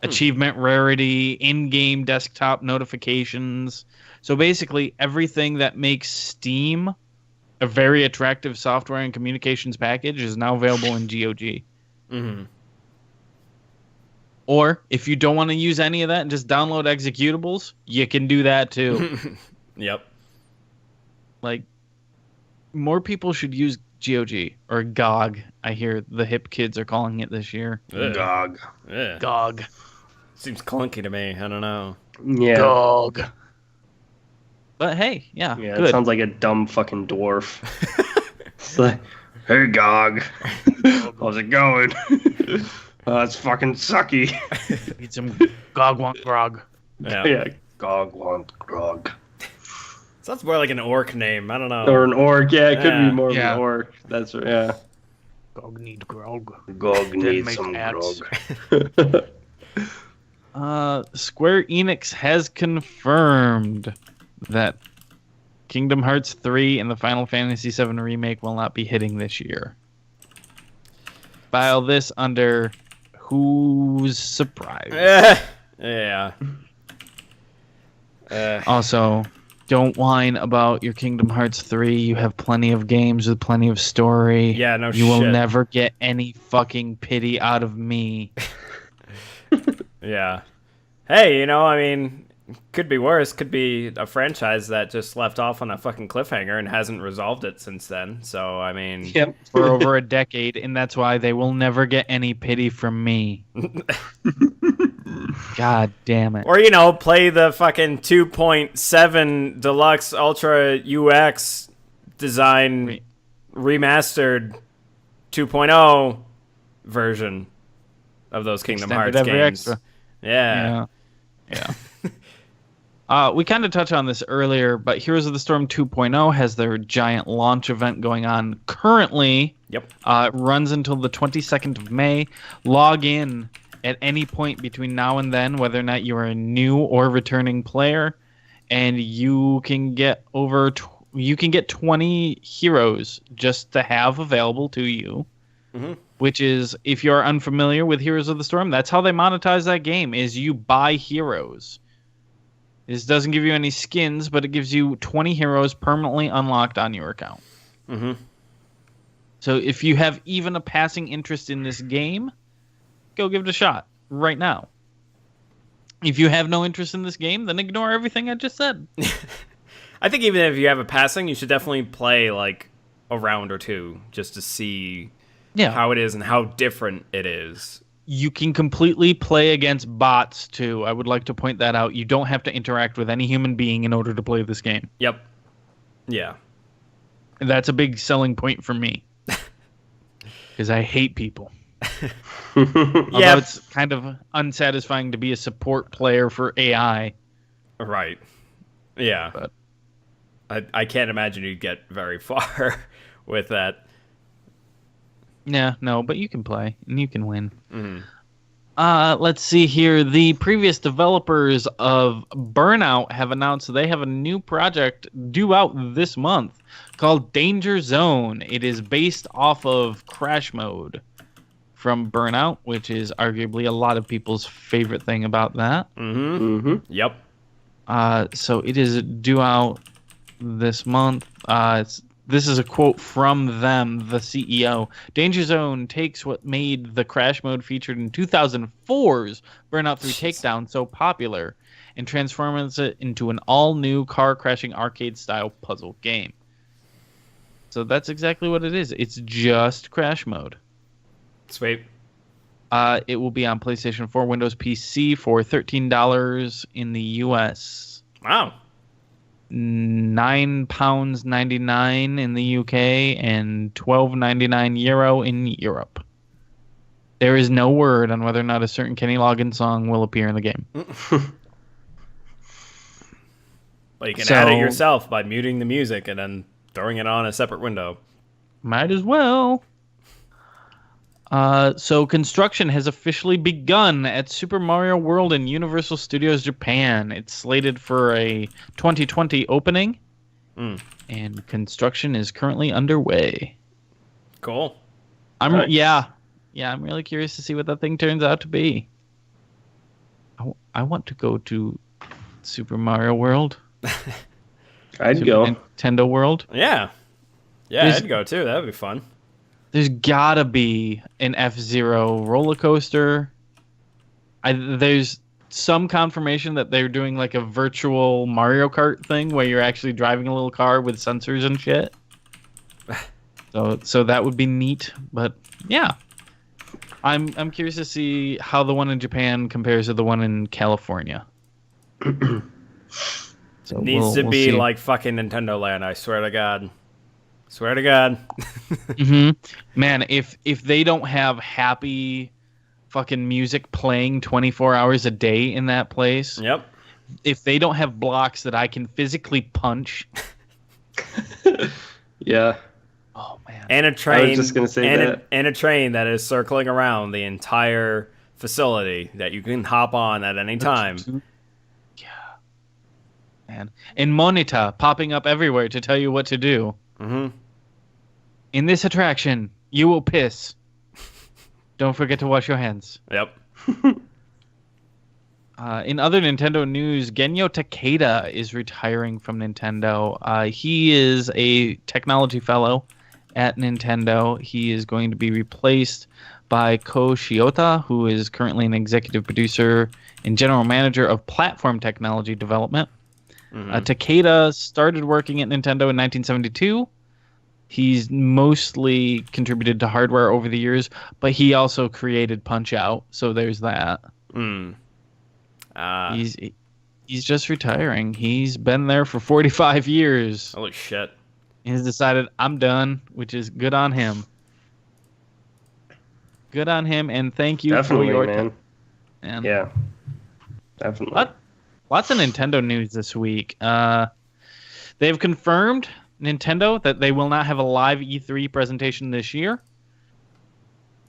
achievement rarity, in-game desktop notifications. So basically everything that makes Steam a very attractive software and communications package is now available in GOG. Or if you don't want to use any of that and just download executables, you can do that too. Yep. Like, more people should use GOG or GOG. I hear the hip kids are calling it this year. GOG. GOG. Seems clunky to me. I don't know. Yeah. GOG. But hey, yeah, good. It sounds like a dumb fucking dwarf. It's like, hey, GOG. How's it going? It's fucking sucky. Need some GOG want grog. Yeah, GOG want grog. Sounds more like an orc name. I don't know. Or an orc, it could be more of an orc. That's right, GOG need grog. GOG needs some grog. Square Enix has confirmed that Kingdom Hearts 3 and the Final Fantasy VII Remake will not be hitting this year. File this under Who's surprised? Yeah. Also, don't whine about your Kingdom Hearts 3. You have plenty of games with plenty of story. Yeah, no shit. You will never get any fucking pity out of me. Yeah. Hey, I mean, could be worse. Could be a franchise that just left off on a fucking cliffhanger and hasn't resolved it since then. So, I mean... Yep. For over a decade, and that's why they will never get any pity from me. God damn it. Or, play the fucking 2.7 Deluxe Ultra UX design remastered 2.0 version of those Kingdom Hearts games. Extra. Yeah. We kind of touched on this earlier, but Heroes of the Storm 2.0 has their giant launch event going on currently. Yep. It runs until the 22nd of May. Log in at any point between now and then, whether or not you are a new or returning player, and you can get 20 heroes just to have available to you. Mm-hmm. Which is, if you're unfamiliar with Heroes of the Storm, that's how they monetize that game, is you buy heroes. This doesn't give you any skins, but it gives you 20 heroes permanently unlocked on your account. Mm-hmm. So if you have even a passing interest in this game, go give it a shot right now. If you have no interest in this game, then ignore everything I just said. I think even if you have a passing, you should definitely play like a round or two just to see how it is and how different it is. You can completely play against bots, too. I would like to point that out. You don't have to interact with any human being in order to play this game. Yep. Yeah. That's a big selling point for me. Because I hate people. Although it's kind of unsatisfying to be a support player for AI. Right. Yeah. But I can't imagine you'd get very far with that. Yeah, no, but you can play, and you can win. Mm-hmm. Let's see here. The previous developers of Burnout have announced they have a new project due out this month called Danger Zone. It is based off of Crash Mode from Burnout, which is arguably a lot of people's favorite thing about that. Mm-hmm. Mm-hmm. Yep. So it is due out this month. This is a quote from them, the CEO. Danger Zone takes what made the Crash Mode featured in 2004's Burnout 3 Takedown so popular and transforms it into an all-new car-crashing arcade-style puzzle game. So that's exactly what it is. It's just Crash Mode. Sweet. It will be on PlayStation 4, Windows PC for $13 in the US. Wow. £9.99 in the UK and €12.99 in Europe. There is no word on whether or not a certain Kenny Loggins song will appear in the game. Well, you can add it yourself by muting the music and then throwing it on a separate window. Might as well. So construction has officially begun at Super Mario World in Universal Studios Japan. It's slated for a 2020 opening, and construction is currently underway. Cool. I'm really curious to see what that thing turns out to be. I want to go to Super Mario World. I'd go. Nintendo World. Yeah, I'd go too. That would be fun. There's gotta be an F-Zero roller coaster. There's some confirmation that they're doing like a virtual Mario Kart thing where you're actually driving a little car with sensors and shit. So that would be neat. But yeah, I'm curious to see how the one in Japan compares to the one in California. So needs to be like fucking Nintendo Land. I swear to God. Swear to God. Mm-hmm. Man, if they don't have happy fucking music playing 24 hours a day in that place. Yep. If they don't have blocks that I can physically punch. Yeah. Oh man. And a train. I was just gonna say that. And a train that is circling around the entire facility that you can hop on at any time. Yeah. Man. And monitor popping up everywhere to tell you what to do. Mm-hmm. In this attraction, you will piss. Don't forget to wash your hands. Yep. In other Nintendo news, Genyo Takeda is retiring from Nintendo. He is a technology fellow at Nintendo. He is going to be replaced by Ko Shiota, who is currently an executive producer and general manager of platform technology development. Takeda started working at Nintendo in 1972. He's mostly contributed to hardware over the years, but he also created Punch-Out, so there's that. He's just retiring. He's been there for 45 years. Holy shit. He's decided, I'm done, which is good on him. Good on him, and thank you for your time. Yeah, definitely. Lots of Nintendo news this week. They've confirmed, Nintendo, that they will not have a live E3 presentation this year,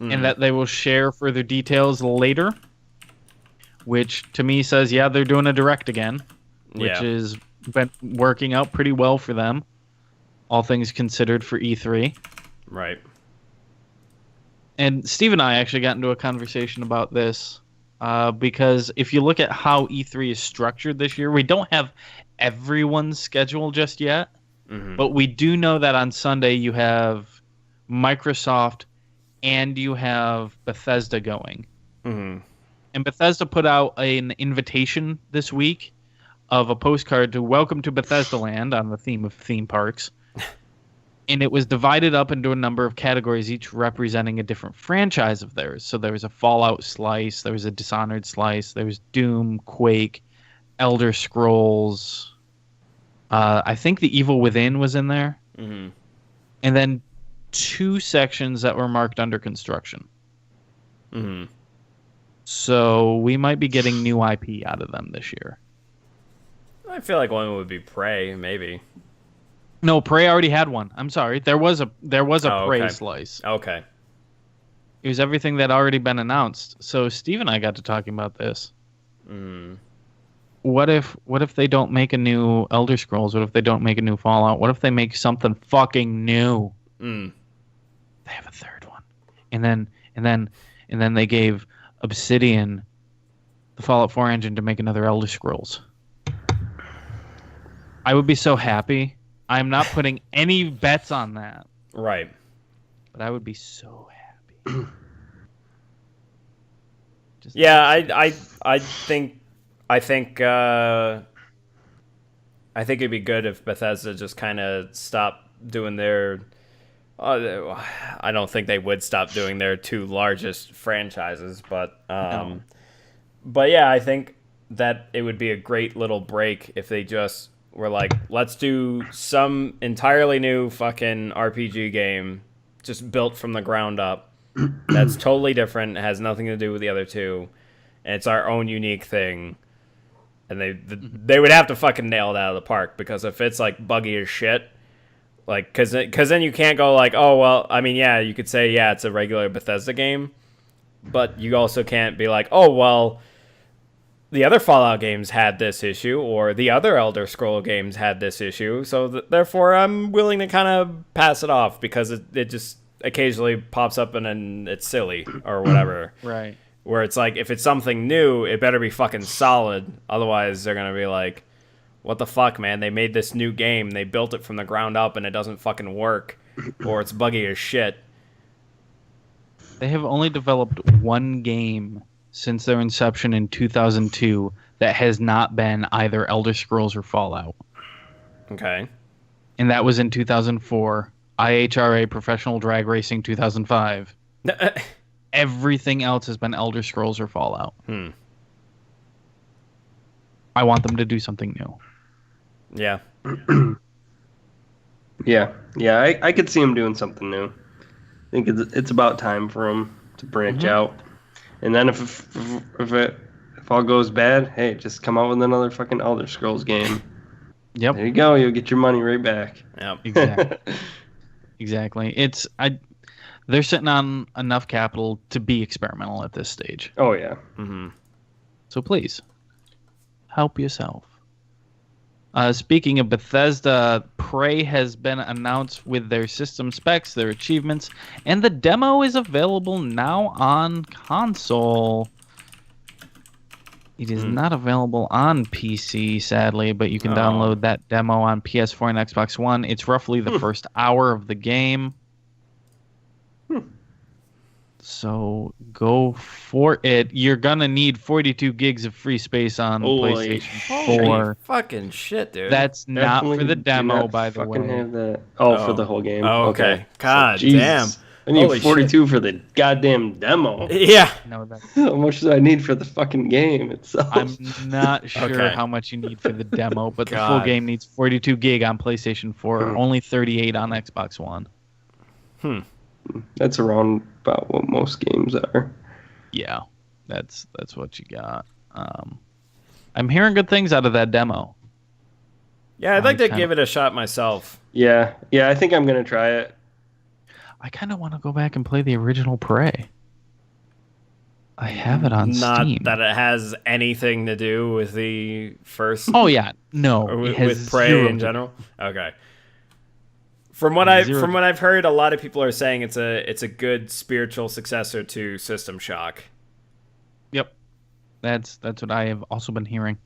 and that they will share further details later, which to me says, yeah, they're doing a Direct again, which has been working out pretty well for them, all things considered, for E3. Right. And Steve and I actually got into a conversation about this because if you look at how E3 is structured this year, we don't have everyone's schedule just yet, but we do know that on Sunday you have Microsoft and you have Bethesda going. And Bethesda put out an invitation this week of a postcard to Welcome to Bethesda Land on the theme of theme parks. And it was divided up into a number of categories, each representing a different franchise of theirs. So there was a Fallout slice, there was a Dishonored slice, there was Doom, Quake, Elder Scrolls. I think The Evil Within was in there. And then 2 sections that were marked under construction. So we might be getting new IP out of them this year. I feel like one would be Prey, maybe. No, Prey already had one. I'm sorry. There was a Prey slice. Okay. It was everything that had already been announced. So Steve and I got to talking about this. What if they don't make a new Elder Scrolls? What if they don't make a new Fallout? What if they make something fucking new? They have a third one. And then they gave Obsidian the Fallout 4 engine to make another Elder Scrolls. I would be so happy. I'm not putting any bets on that. Right. But I would be so happy. I think it'd be good if Bethesda just kind of stopped doing their I don't think they would stop doing their 2 largest franchises, but yeah, I think that it would be a great little break if they just were like, let's do some entirely new fucking RPG game just built from the ground up that's totally different, has nothing to do with the other 2, and it's our own unique thing. And they would have to fucking nail it out of the park, because if it's like buggy as shit, like, cause then you can't go like, oh well, I mean, yeah, you could say, yeah, it's a regular Bethesda game, but you also can't be like, oh well, the other Fallout games had this issue, or the other Elder Scroll games had this issue, so therefore I'm willing to kind of pass it off because it just occasionally pops up and then it's silly or whatever. Right. Where it's like, if it's something new, it better be fucking solid. Otherwise, they're going to be like, what the fuck, man? They made this new game. They built it from the ground up and it doesn't fucking work. Or it's buggy as shit. They have only developed one game since their inception in 2002 that has not been either Elder Scrolls or Fallout. Okay. And that was in 2004. IHRA Professional Drag Racing 2005. Everything else has been Elder Scrolls or Fallout. I want them to do something new. Yeah. Yeah, I could see them doing something new. I think it's about time for them to branch out. And then if all goes bad, hey, just come out with another fucking Elder Scrolls game. Yep. There you go. You'll get your money right back. Yep. Exactly. They're sitting on enough capital to be experimental at this stage. Oh yeah. So please, help yourself. Speaking of Bethesda, Prey has been announced with their system specs, their achievements, and the demo is available now on console. It is not available on PC, sadly, but you can download that demo on PS4 and Xbox One. It's roughly the first hour of the game. So go for it. You're going to need 42 gigs of free space on PlayStation 4. Holy fucking shit, dude. That's definitely not for the demo, by the way. Have that. Oh, for the whole game. Oh, okay. God damn. I need 42 for the goddamn demo. Yeah. No, that's... How much do I need for the fucking game itself? I'm not sure how much you need for the demo, but the full game needs 42 gig on PlayStation 4, only 38 on Xbox One. That's around about what most games are. Yeah, that's what you got. I'm hearing good things out of that demo. Yeah, I'd like to give it a shot myself. Yeah, I think I'm gonna try it. I kind of want to go back and play the original Prey. I have it on Steam. Not that it has anything to do with the first. Oh yeah, no, with Prey in general. Okay. From what I've heard, a lot of people are saying it's a good spiritual successor to System Shock. Yep, that's what I have also been hearing.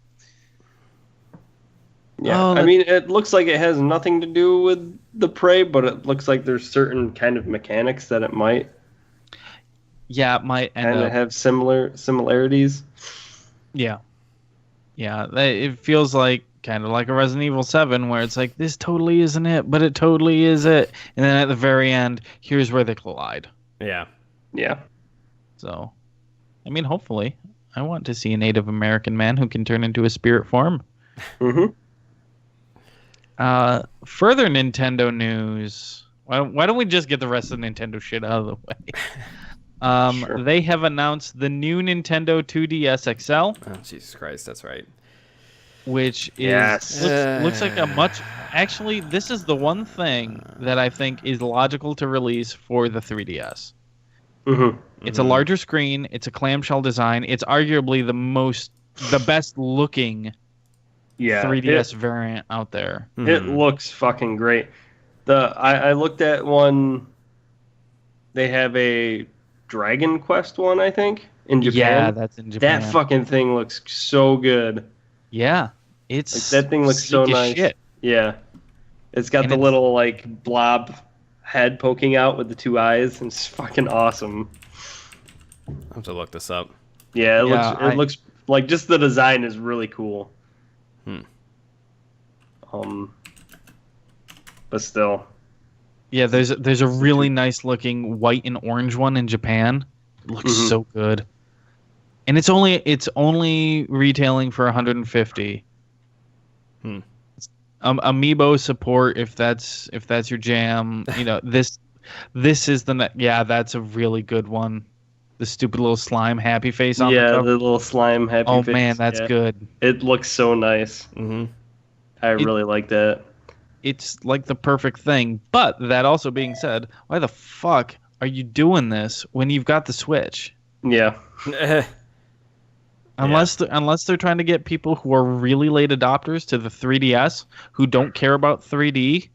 Yeah, I mean, it looks like it has nothing to do with the Prey, but it looks like there's certain kind of mechanics that it might. Yeah, it might end up have similarities. Yeah, it feels like kind of like a Resident Evil 7, where it's like, this totally isn't it, but it totally is it. And then at the very end, here's where they collide. Yeah. So, I mean, hopefully. I want to see a Native American man who can turn into a spirit form. Further Nintendo news. Why don't we just get the rest of the Nintendo shit out of the way? Sure. They have announced the new Nintendo 2DS XL. Oh, Jesus Christ, that's right. Which is looks like a much... Actually, this is the one thing that I think is logical to release for the 3DS. It's a larger screen. It's a clamshell design. It's arguably the best looking 3DS variant out there. It looks fucking great. I looked at one. They have a Dragon Quest one, I think, in Japan. Yeah, that's in Japan. That fucking thing looks so good. Yeah, it's that thing looks so nice. Shit. Yeah, it's got the little like blob head poking out with the two eyes, and it's fucking awesome. I have to look this up. Yeah, it looks like just the design is really cool. But still. Yeah, there's a really nice looking white and orange one in Japan. It looks so good. And it's only retailing for $150. Amiibo support if that's your jam. You know, this is that's a really good one. The stupid little slime happy face on the cover. The little slime happy face. Oh man, that's good. It looks so nice. I really like that. It's like the perfect thing. But that also being said, why the fuck are you doing this when you've got the Switch? Yeah. Unless they're trying to get people who are really late adopters to the 3DS who don't care about 3D.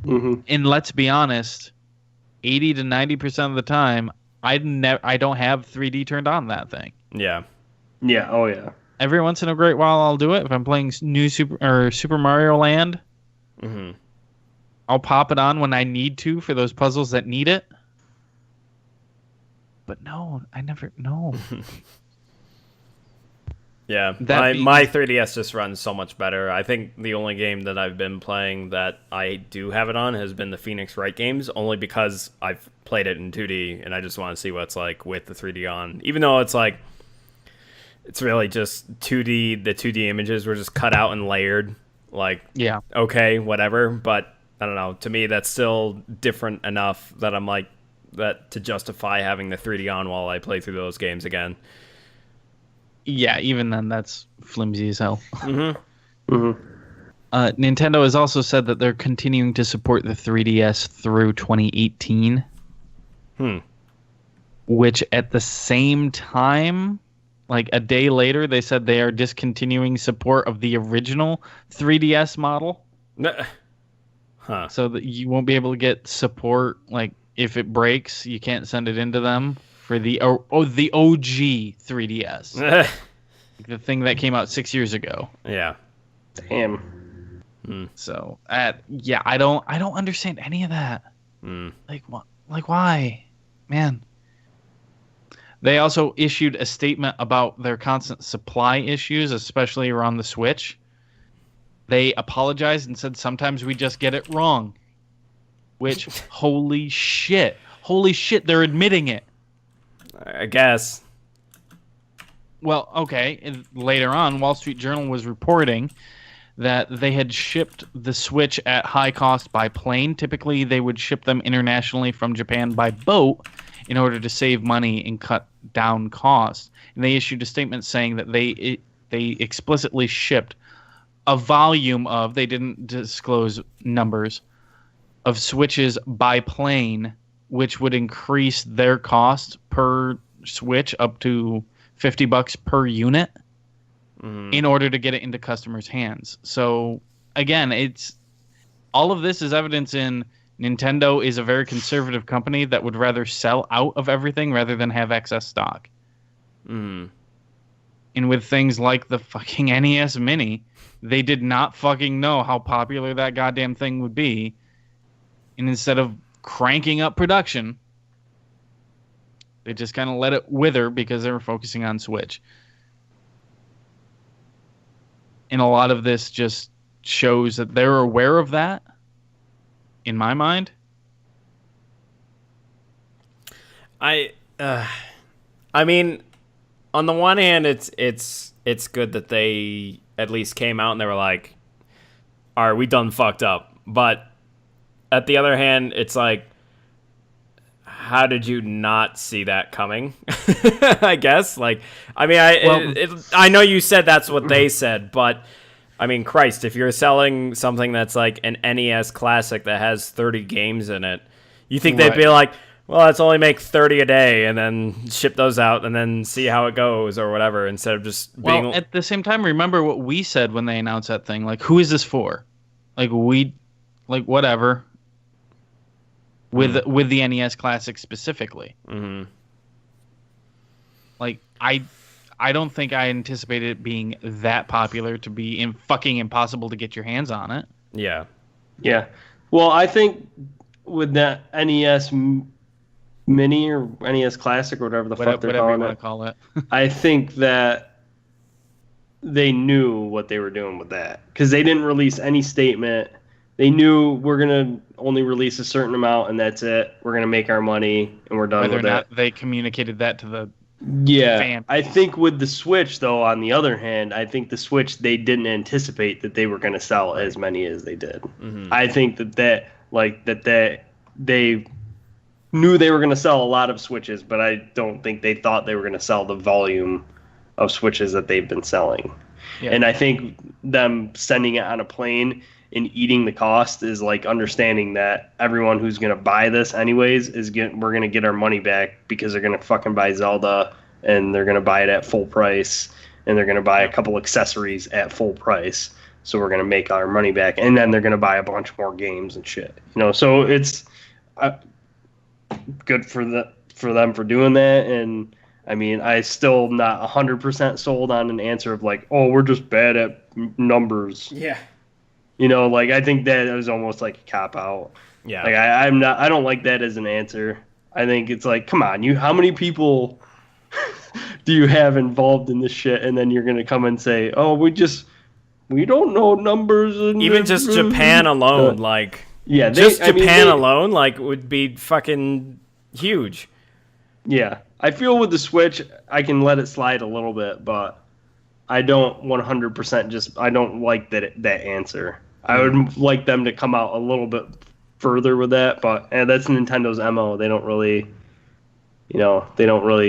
And let's be honest, 80 to 90% of the time, I don't have 3D turned on that thing. Yeah. Yeah. Oh yeah. Every once in a great while, I'll do it. If I'm playing Super Mario Land, I'll pop it on when I need to for those puzzles that need it. But no, I never. No. Yeah, my 3DS just runs so much better. I think the only game that I've been playing that I do have it on has been the Phoenix Wright games, only because I've played it in 2D, and I just want to see what it's like with the 3D on. Even though it's like, it's really just 2D, the 2D images were just cut out and layered. Like, yeah, okay, whatever. But, I don't know, to me that's still different enough that I'm like, that to justify having the 3D on while I play through those games again. Yeah, even then, that's flimsy as hell. Nintendo has also said that they're continuing to support the 3DS through 2018. Which, at the same time, Like a day later, they said they are discontinuing support of the original 3DS model. Huh. So that you won't be able to get support. Like if it breaks, you can't send it into them for the the OG 3DS. The thing that came out 6 years ago. Yeah. Damn. So, yeah, I don't understand any of that. Like what? Like why, man? They also issued a statement about their constant supply issues, especially around the Switch. They apologized and said sometimes we just get it wrong. Which, holy shit, they're admitting it. I guess. Well, okay. And later on, Wall Street Journal was reporting that they had shipped the Switch at high cost by plane. Typically, they would ship them internationally from Japan by boat in order to save money and cut down costs. And they issued a statement saying that they explicitly shipped a volume of, they didn't disclose numbers, of Switches by plane, which would increase their cost per Switch up to $50 per unit in order to get it into customers' hands. So again, it's all of this is evidence in Nintendo is a very conservative company that would rather sell out of everything rather than have excess stock. And with things like the fucking NES Mini, they did not fucking know how popular that goddamn thing would be. And instead of cranking up production, they just kind of let it wither because they were focusing on Switch. And a lot of this just shows that they're aware of that, in my mind. I mean, on the one hand, it's good that they at least came out and they were like, "All right, we done fucked up." But at the other hand, it's like, how did you not see that coming? I guess. Like, I mean, I know you said that's what they said, but I mean, Christ, if you're selling something that's like an NES classic that has 30 games in it, you think they'd be like, well, let's only make 30 a day and then ship those out and then see how it goes or whatever, instead of just being... Well, at the same time, remember what we said when they announced that thing. Like, who is this for? Like, whatever. With the NES Classic specifically. Like, I don't think I anticipated it being that popular to be fucking impossible to get your hands on it. Yeah. Yeah. Well, I think with that NES Mini or NES Classic or whatever the fuck they're calling it, call it. I think that they knew what they were doing with that because they didn't release any statement. They knew we're gonna only release a certain amount and that's it. We're gonna make our money and we're done with it. Whether or not they communicated that to the fan. I think with the Switch, though, on the other hand, I think the Switch they didn't anticipate that they were going to sell as many as they did. I think that they knew they were going to sell a lot of Switches, but I don't think they thought they were going to sell the volume of Switches that they've been selling. Yeah. And I think them sending it on a plane and eating the cost is like understanding that everyone who's going to buy this anyways we're going to get our money back because they're going to fucking buy Zelda and they're going to buy it at full price and they're going to buy a couple accessories at full price. So we're going to make our money back and then they're going to buy a bunch more games and shit. So it's good for them for doing that. And I mean, I still not 100% sold on an answer of like, oh, we're just bad at numbers. Yeah. Like I think that was almost like a cop out. Yeah. Like I don't like that as an answer. I think it's like, come on, how many people do you have involved in this shit? And then you're gonna come and say, oh, we don't know numbers. And even just Japan alone, Japan alone, like would be fucking huge. Yeah, I feel with the Switch, I can let it slide a little bit, but I don't 100% I don't like that answer. I would like them to come out a little bit further with that, but that's Nintendo's MO. They don't really,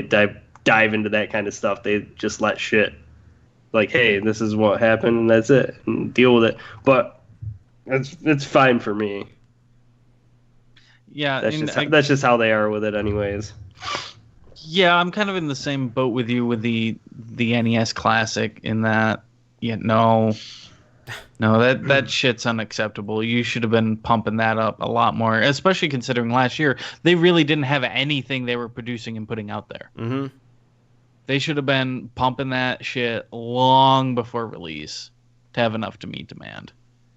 dive into that kind of stuff. They just let shit like, hey, this is what happened, and that's it, and deal with it. But it's fine for me. Yeah, that's just how they are with it, anyways. Yeah, I'm kind of in the same boat with you with the NES Classic in that. Yeah, no, that shit's unacceptable. You should have been pumping that up a lot more, especially considering last year they really didn't have anything they were producing and putting out there. Mm-hmm. They should have been pumping that shit long before release to have enough to meet demand.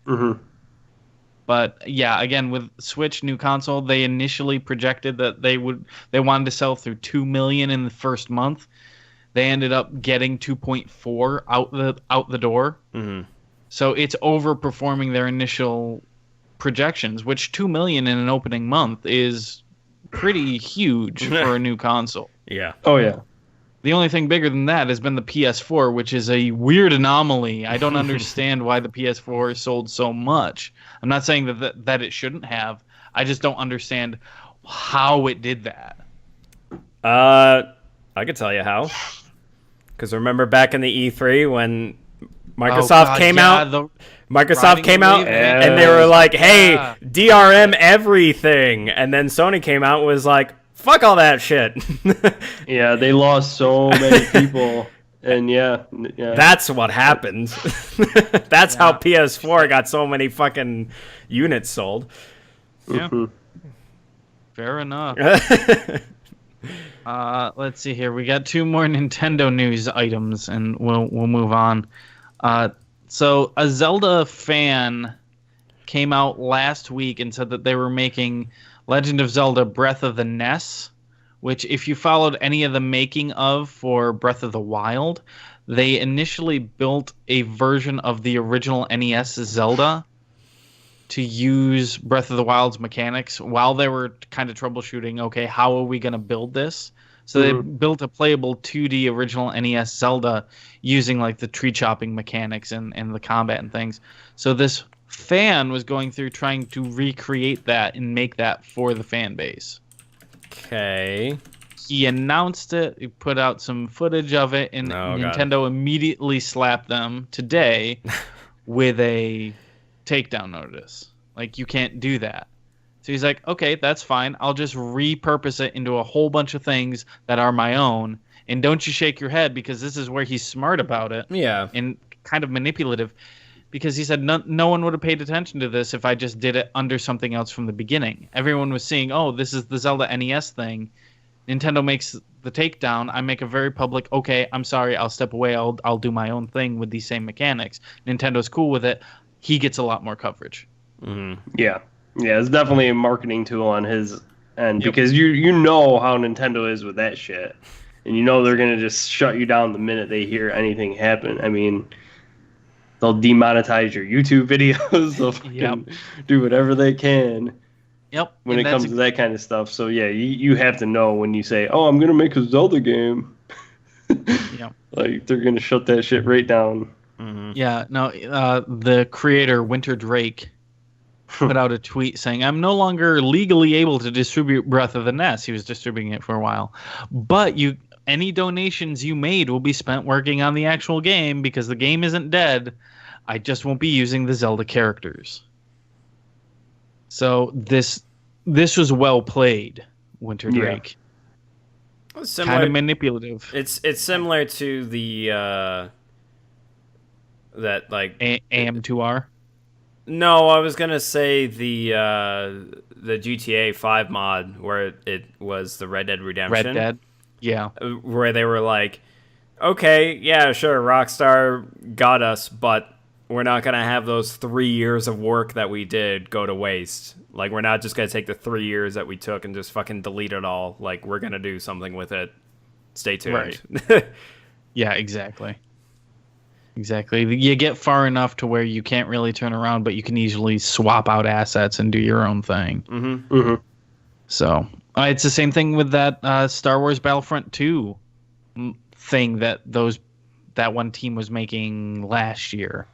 Mm-hmm. But yeah, again with Switch new console, they initially projected that they wanted to sell through 2 million in the first month. They ended up getting 2.4 out the door. Mm-hmm. So it's overperforming their initial projections, which 2 million in an opening month is pretty huge for a new console. Yeah. Oh yeah. The only thing bigger than that has been the PS4, which is a weird anomaly. I don't understand why the PS4 sold so much. I'm not saying that it shouldn't have. I just don't understand how it did that. I could tell you how. Because remember back in the E3 when Microsoft came out? Microsoft came out and they were like, hey, DRM everything. And then Sony came out and was like, fuck all that shit. Yeah, they lost so many people. And yeah. That's what happened. That's how PS4 got so many fucking units sold. Yeah. Mm-hmm. Fair enough. Let's see here. We got 2 more Nintendo news items, and we'll move on. So a Zelda fan came out last week and said that they were making Legend of Zelda Breath of the NES, which if you followed any of the making of for Breath of the Wild, they initially built a version of the original NES Zelda to use Breath of the Wild's mechanics while they were kind of troubleshooting, okay, how are we going to build this? So they built a playable 2D original NES Zelda using like the tree chopping mechanics and the combat and things. So this fan was going through trying to recreate that and make that for the fan base. Okay. He announced it, he put out some footage of it, and Nintendo immediately slapped them today with a takedown notice. Like, you can't do that. So he's like, okay, that's fine. I'll just repurpose it into a whole bunch of things that are my own. And don't you shake your head, because this is where he's smart about it. Yeah. And kind of manipulative. Because he said no one would have paid attention to this if I just did it under something else from the beginning. Everyone was seeing, oh, this is the Zelda NES thing. Nintendo makes the takedown. I make a very public, okay, I'm sorry, I'll step away. I'll do my own thing with these same mechanics. Nintendo's cool with it. He gets a lot more coverage. Mm-hmm. Yeah. Yeah, it's definitely a marketing tool on his end, because you know how Nintendo is with that shit. And you know they're going to just shut you down the minute they hear anything happen. I mean, they'll demonetize your YouTube videos. They'll fucking do whatever they can. Yep. When it comes to that kind of stuff. So yeah, you have to know when you say, "Oh, I'm gonna make a Zelda game." Yep. Like, they're gonna shut that shit right down. Mm-hmm. Yeah. No. The creator Winter Drake put out a tweet saying, "I'm no longer legally able to distribute Breath of the NES." He was distributing it for a while, but any donations you made will be spent working on the actual game, because the game isn't dead. I just won't be using the Zelda characters. So this was well played, Winter Drake. Yeah. Kind of manipulative. It's similar to the that like AM2R. No, I was gonna say the GTA 5 mod where it was the Red Dead Redemption. Red Dead. Yeah. Where they were like, okay, yeah, sure, Rockstar got us, but we're not going to have those 3 years of work that we did go to waste. Like, we're not just going to take the 3 years that we took and just fucking delete it all. Like, we're going to do something with it. Stay tuned. Right. Yeah, exactly. Exactly. You get far enough to where you can't really turn around, but you can easily swap out assets and do your own thing. Mm-hmm. Mm-hmm. So, it's the same thing with that Star Wars Battlefront 2 thing that one team was making last year.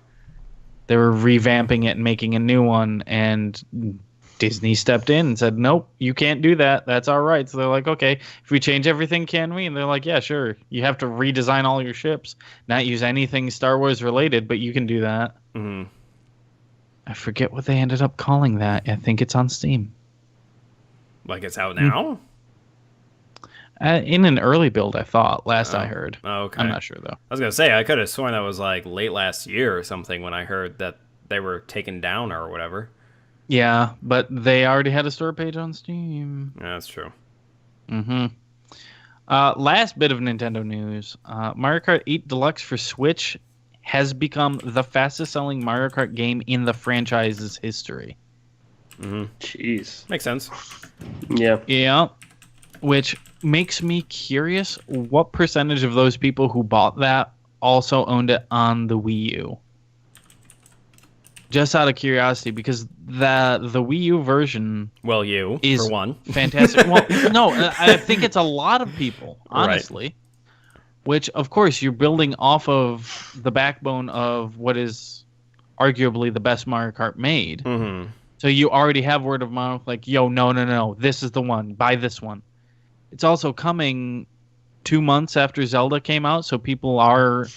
They were revamping it and making a new one, and Disney stepped in and said, nope, you can't do that. That's our right. So they're like, okay, if we change everything, can we? And they're like, yeah, sure. You have to redesign all your ships, not use anything Star Wars related, but you can do that. Mm-hmm. I forget what they ended up calling that. I think it's on Steam. Like, it's out now? In an early build, I thought. Last I heard. Oh, okay. I'm not sure though. I was gonna say I could have sworn that was like late last year or something when I heard that they were taken down or whatever. Yeah, but they already had a store page on Steam. Yeah, that's true. Mm-hmm. Last bit of Nintendo news. Mario Kart 8 Deluxe for Switch has become the fastest-selling Mario Kart game in the franchise's history. Mm-hmm. Jeez. Makes sense. Yeah. Yeah. Which makes me curious, what percentage of those people who bought that also owned it on the Wii U? Just out of curiosity, because the Wii U version is for one fantastic. Well, no, I think it's a lot of people, honestly. Right. Which, of course, you're building off of the backbone of what is arguably the best Mario Kart made. Mm-hmm. So you already have word of mouth, like, yo, no, this is the one. Buy this one. It's also coming 2 months after Zelda came out, so people are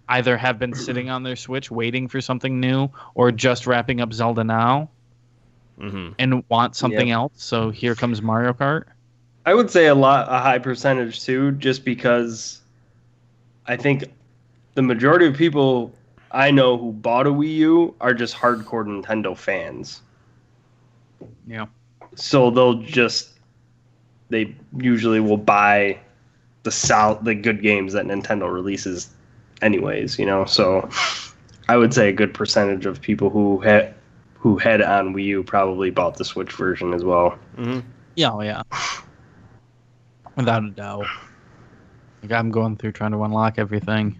either have been sitting on their Switch waiting for something new or just wrapping up Zelda now and want something else. So here comes Mario Kart. I would say a high percentage too, just because I think the majority of people I know who bought a Wii U are just hardcore Nintendo fans. Yeah. So they usually will buy the good games that Nintendo releases anyways, so I would say a good percentage of people who had on Wii U probably bought the Switch version as well. Mm-hmm. Yeah, without a doubt. Like, I'm going through trying to unlock everything.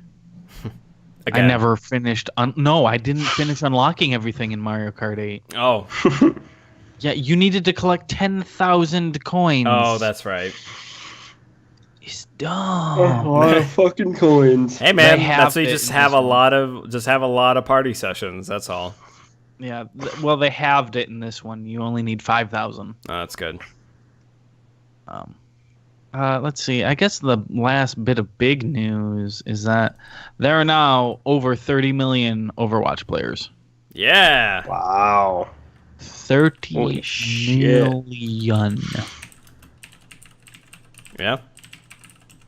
Again. I never finished. I didn't finish unlocking everything in Mario Kart 8. Oh. Yeah, you needed to collect 10,000 coins. Oh, that's right. It's dumb. A lot of fucking coins. Hey man, that's why you just have a lot of party sessions. That's all. Yeah, well, they halved it in this one. You only need 5,000. Oh, that's good. Let's see. I guess the last bit of big news is that there are now over 30 million Overwatch players. Yeah. Wow. 30 million. Yeah.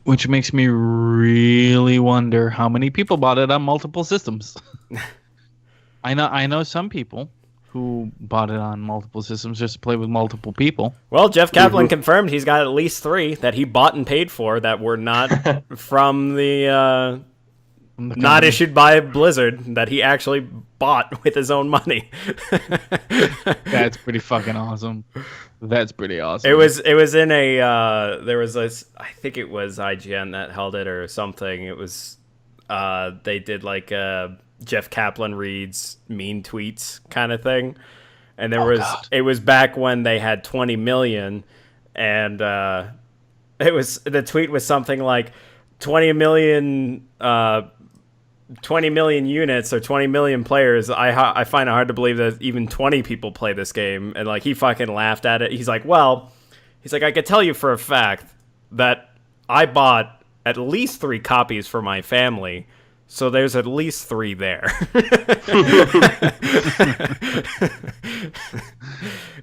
Which makes me really wonder how many people bought it on multiple systems. I know some people who bought it on multiple systems just to play with multiple people. Well, Jeff Kaplan confirmed he's got at least 3 that he bought and paid for that were not from the not issued by Blizzard, that he actually bought with his own money. That's pretty fucking awesome. That's pretty awesome. It was in a there was a, I think it was IGN that held it or something. It was they did like Jeff Kaplan reads mean tweets kind of thing, and it was back when they had 20 million, and the tweet was something like 20 million units or 20 million players. I find it hard to believe that even 20 people play this game. And like, he fucking laughed at it. He's like, I could tell you for a fact that I bought at least 3 copies for my family. So there's at least 3 there.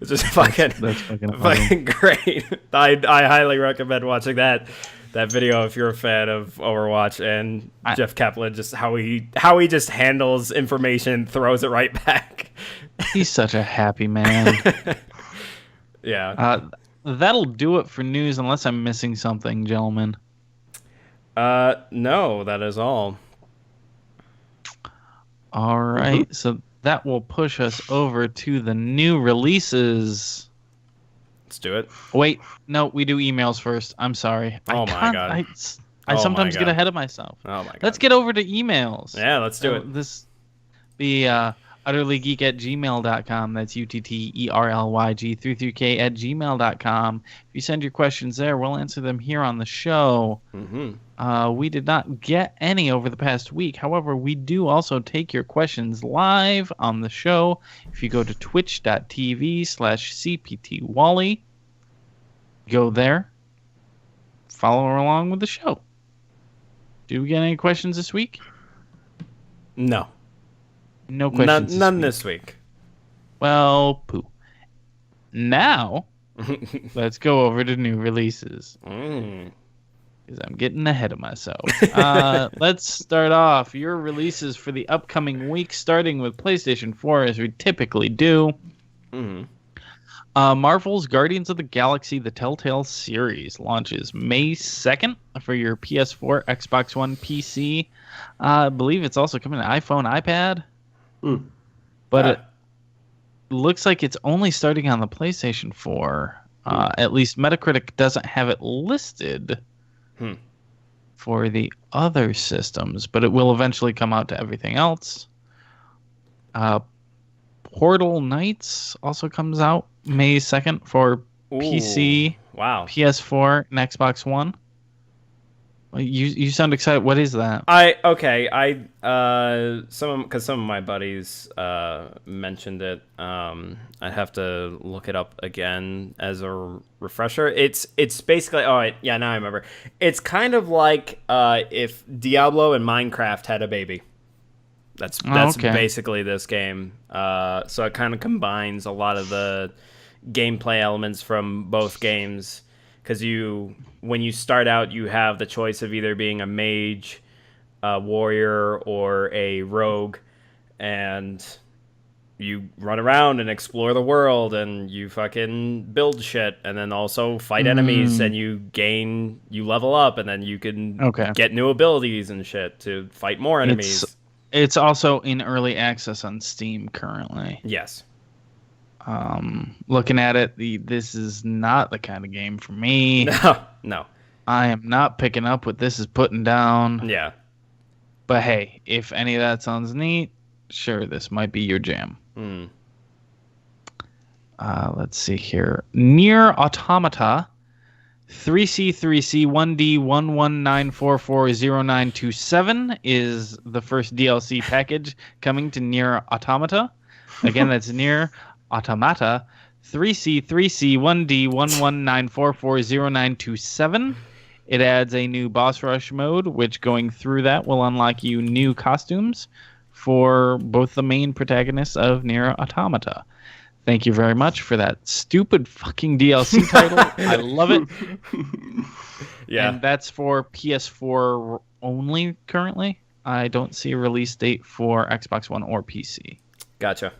It's just fucking great. I highly recommend watching that video if you're a fan of Overwatch, and Jeff Kaplan, just how he just handles information, throws it right back. He's such a happy man. Yeah. That'll do it for news, unless I'm missing something, gentlemen. No, that is all. All right, so that will push us over to the new releases. Let's do it. Wait, no, we do emails first. I'm sorry. Oh my god. I sometimes get ahead of myself. Oh my god. Let's get over to emails. Yeah, let's do it. This be utterlygeek@gmail.com. That's utterlyg33k@gmail.com. If you send your questions there, we'll answer them here on the show. We did not get any over the past week. However, we do also take your questions live on the show. If you go to twitch.tv/cptwally, go there, follow along with the show. Did we get any questions this week? No. No questions. None this week. Well, poo. Now, Let's go over to new releases. Because I'm getting ahead of myself. Let's start off your releases for the upcoming week, starting with PlayStation 4, as we typically do. Marvel's Guardians of the Galaxy, the Telltale series, launches May 2nd for your PS4, Xbox One, PC. I believe it's also coming to iPhone, iPad. But it looks like it's only starting on the PlayStation 4. At least Metacritic doesn't have it listed for the other systems, but it will eventually come out to everything else. Portal Knights also comes out May 2nd for PC, PS4, and Xbox One. You sound excited. What is that? Some of my buddies mentioned it. I'd have to look it up again as a refresher. It's basically now I remember. It's kind of like if Diablo and Minecraft had a baby. That's basically this game. So it kind of combines a lot of the gameplay elements from both games. Because when you start out, you have the choice of either being a mage, a warrior, or a rogue, and you run around and explore the world, and you fucking build shit, and then also fight enemies, and you level up, and then you can get new abilities and shit to fight more enemies. It's also in early access on Steam currently. Yes. Looking at it, this is not the kind of game for me. No. I am not picking up what this is putting down. Yeah. But hey, if any of that sounds neat, sure, this might be your jam. Let's see here. Nier Automata 3C3C 1D1194400927 is the first DLC package coming to Nier Automata. Again, that's Nier Automata 3C3C1D1194400927. It adds a new boss rush mode, which going through that will unlock you new costumes for both the main protagonists of Nier Automata. Thank you very much for that stupid fucking DLC title. I love it. Yeah. And that's for PS4 only currently. I don't see a release date for Xbox One or PC. Gotcha.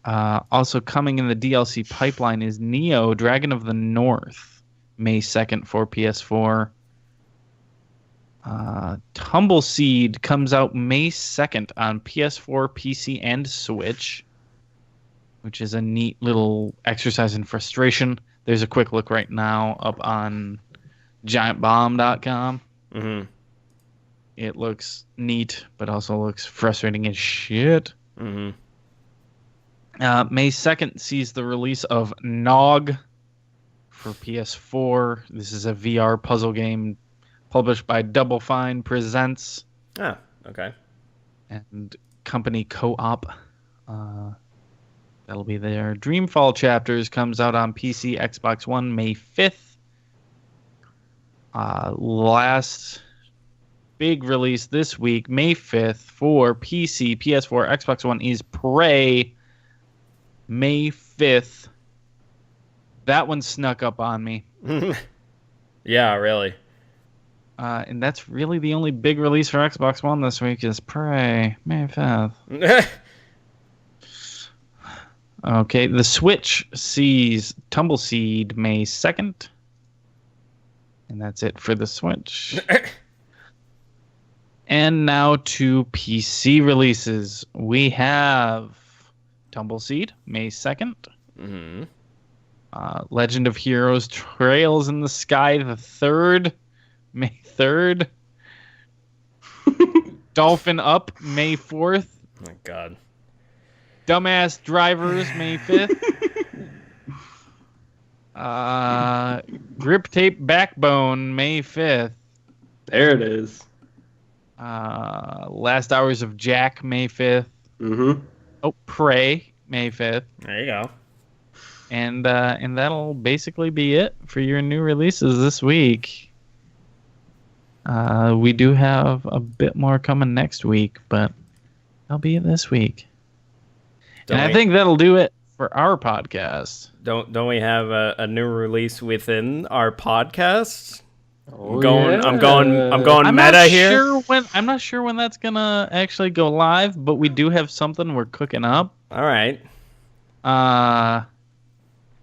Also coming in the DLC pipeline is Neo, Dragon of the North, May 2nd for PS4. Tumbleseed comes out May 2nd on PS4, PC, and Switch, which is a neat little exercise in frustration. There's a quick look right now up on giantbomb.com. It looks neat, but also looks frustrating as shit. May 2nd sees the release of Nog for PS4. This is a VR puzzle game published by Double Fine Presents. Ah, okay. And company Co-op. That'll be there. Dreamfall Chapters comes out on PC, Xbox One, May 5th. Last big release this week, May 5th, for PC, PS4, Xbox One is Prey. May 5th. That one snuck up on me. Yeah, really. And that's really the only big release for Xbox One this week is Prey, May 5th. Okay, the Switch sees Tumbleseed May 2nd. And that's it for the Switch. And now to PC releases. We have Tumbleseed May 2nd. Legend of Heroes Trails in the Sky the 3rd, May 3rd. Dolphin Up May 4th. Oh my God. Dumbass Drivers May 5th. Grip Tape Backbone May 5th. There it is. Last Hours of Jack May 5th. Oh, Prey May 5th. There you go. And that'll basically be it for your new releases this week. We do have a bit more coming next week, but that'll be it this week. And I think that'll do it for our podcast. Don't we have a new release within our podcast? Oh, I'm going meta here. I'm not sure when that's gonna actually go live, but we do have something we're cooking up. All right.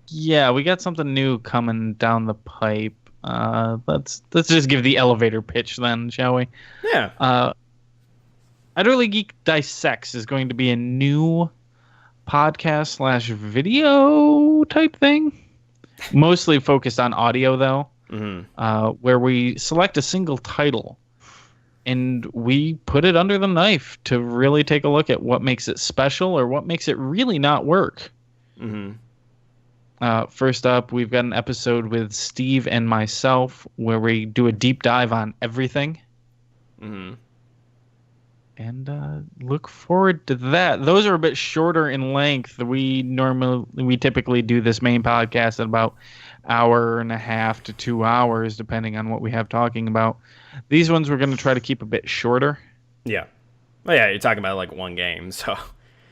Yeah, we got something new coming down the pipe. Let's just give the elevator pitch then, shall we? Yeah. Utterly Geek Dissects is going to be a new podcast / video type thing, mostly focused on audio though. Where we select a single title and we put it under the knife to really take a look at what makes it special or what makes it really not work. First up, we've got an episode with Steve and myself where we do a deep dive on everything. And look forward to that. Those are a bit shorter in length. We typically do this main podcast at about hour and a half to 2 hours, depending on what we have talking about. These ones we're going to try to keep a bit shorter. Yeah. Well, yeah, you're talking about like one game, so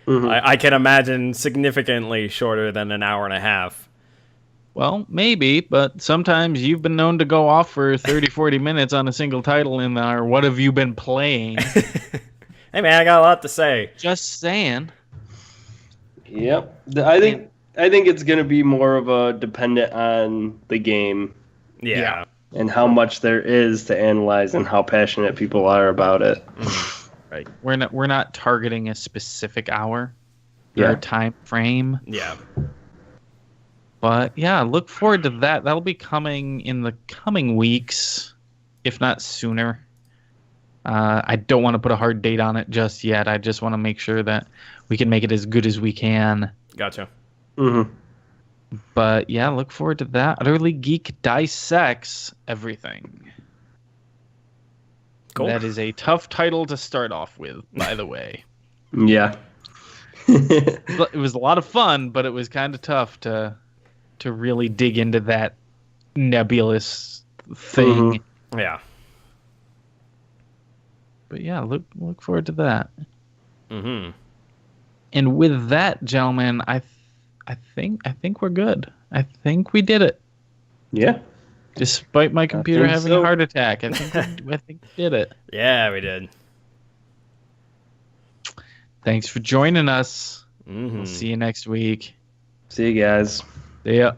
I can imagine significantly shorter than an hour and a half. Well, maybe, but sometimes you've been known to go off for 30, 40 minutes on a single title in our What Have You Been Playing? Hey, man, I got a lot to say. Just saying. Yep. I think it's going to be more of a dependent on the game. Yeah. And how much there is to analyze and how passionate people are about it. Right. We're not targeting a specific hour or time frame. Yeah. But yeah, look forward to that. That'll be coming in the coming weeks, if not sooner. I don't want to put a hard date on it just yet. I just want to make sure that we can make it as good as we can. Gotcha. But yeah, look forward to that. Utterly Geek Dissects Everything. Cool. That is a tough title to start off with, by the way. Yeah. It was a lot of fun, but it was kind of tough to really dig into that nebulous thing. Yeah. But yeah, look forward to that. And with that, gentlemen, I think we're good. I think we did it. Yeah. Despite my computer having a heart attack, I think we did it. Yeah, we did. Thanks for joining us. We'll see you next week. See you guys. See ya.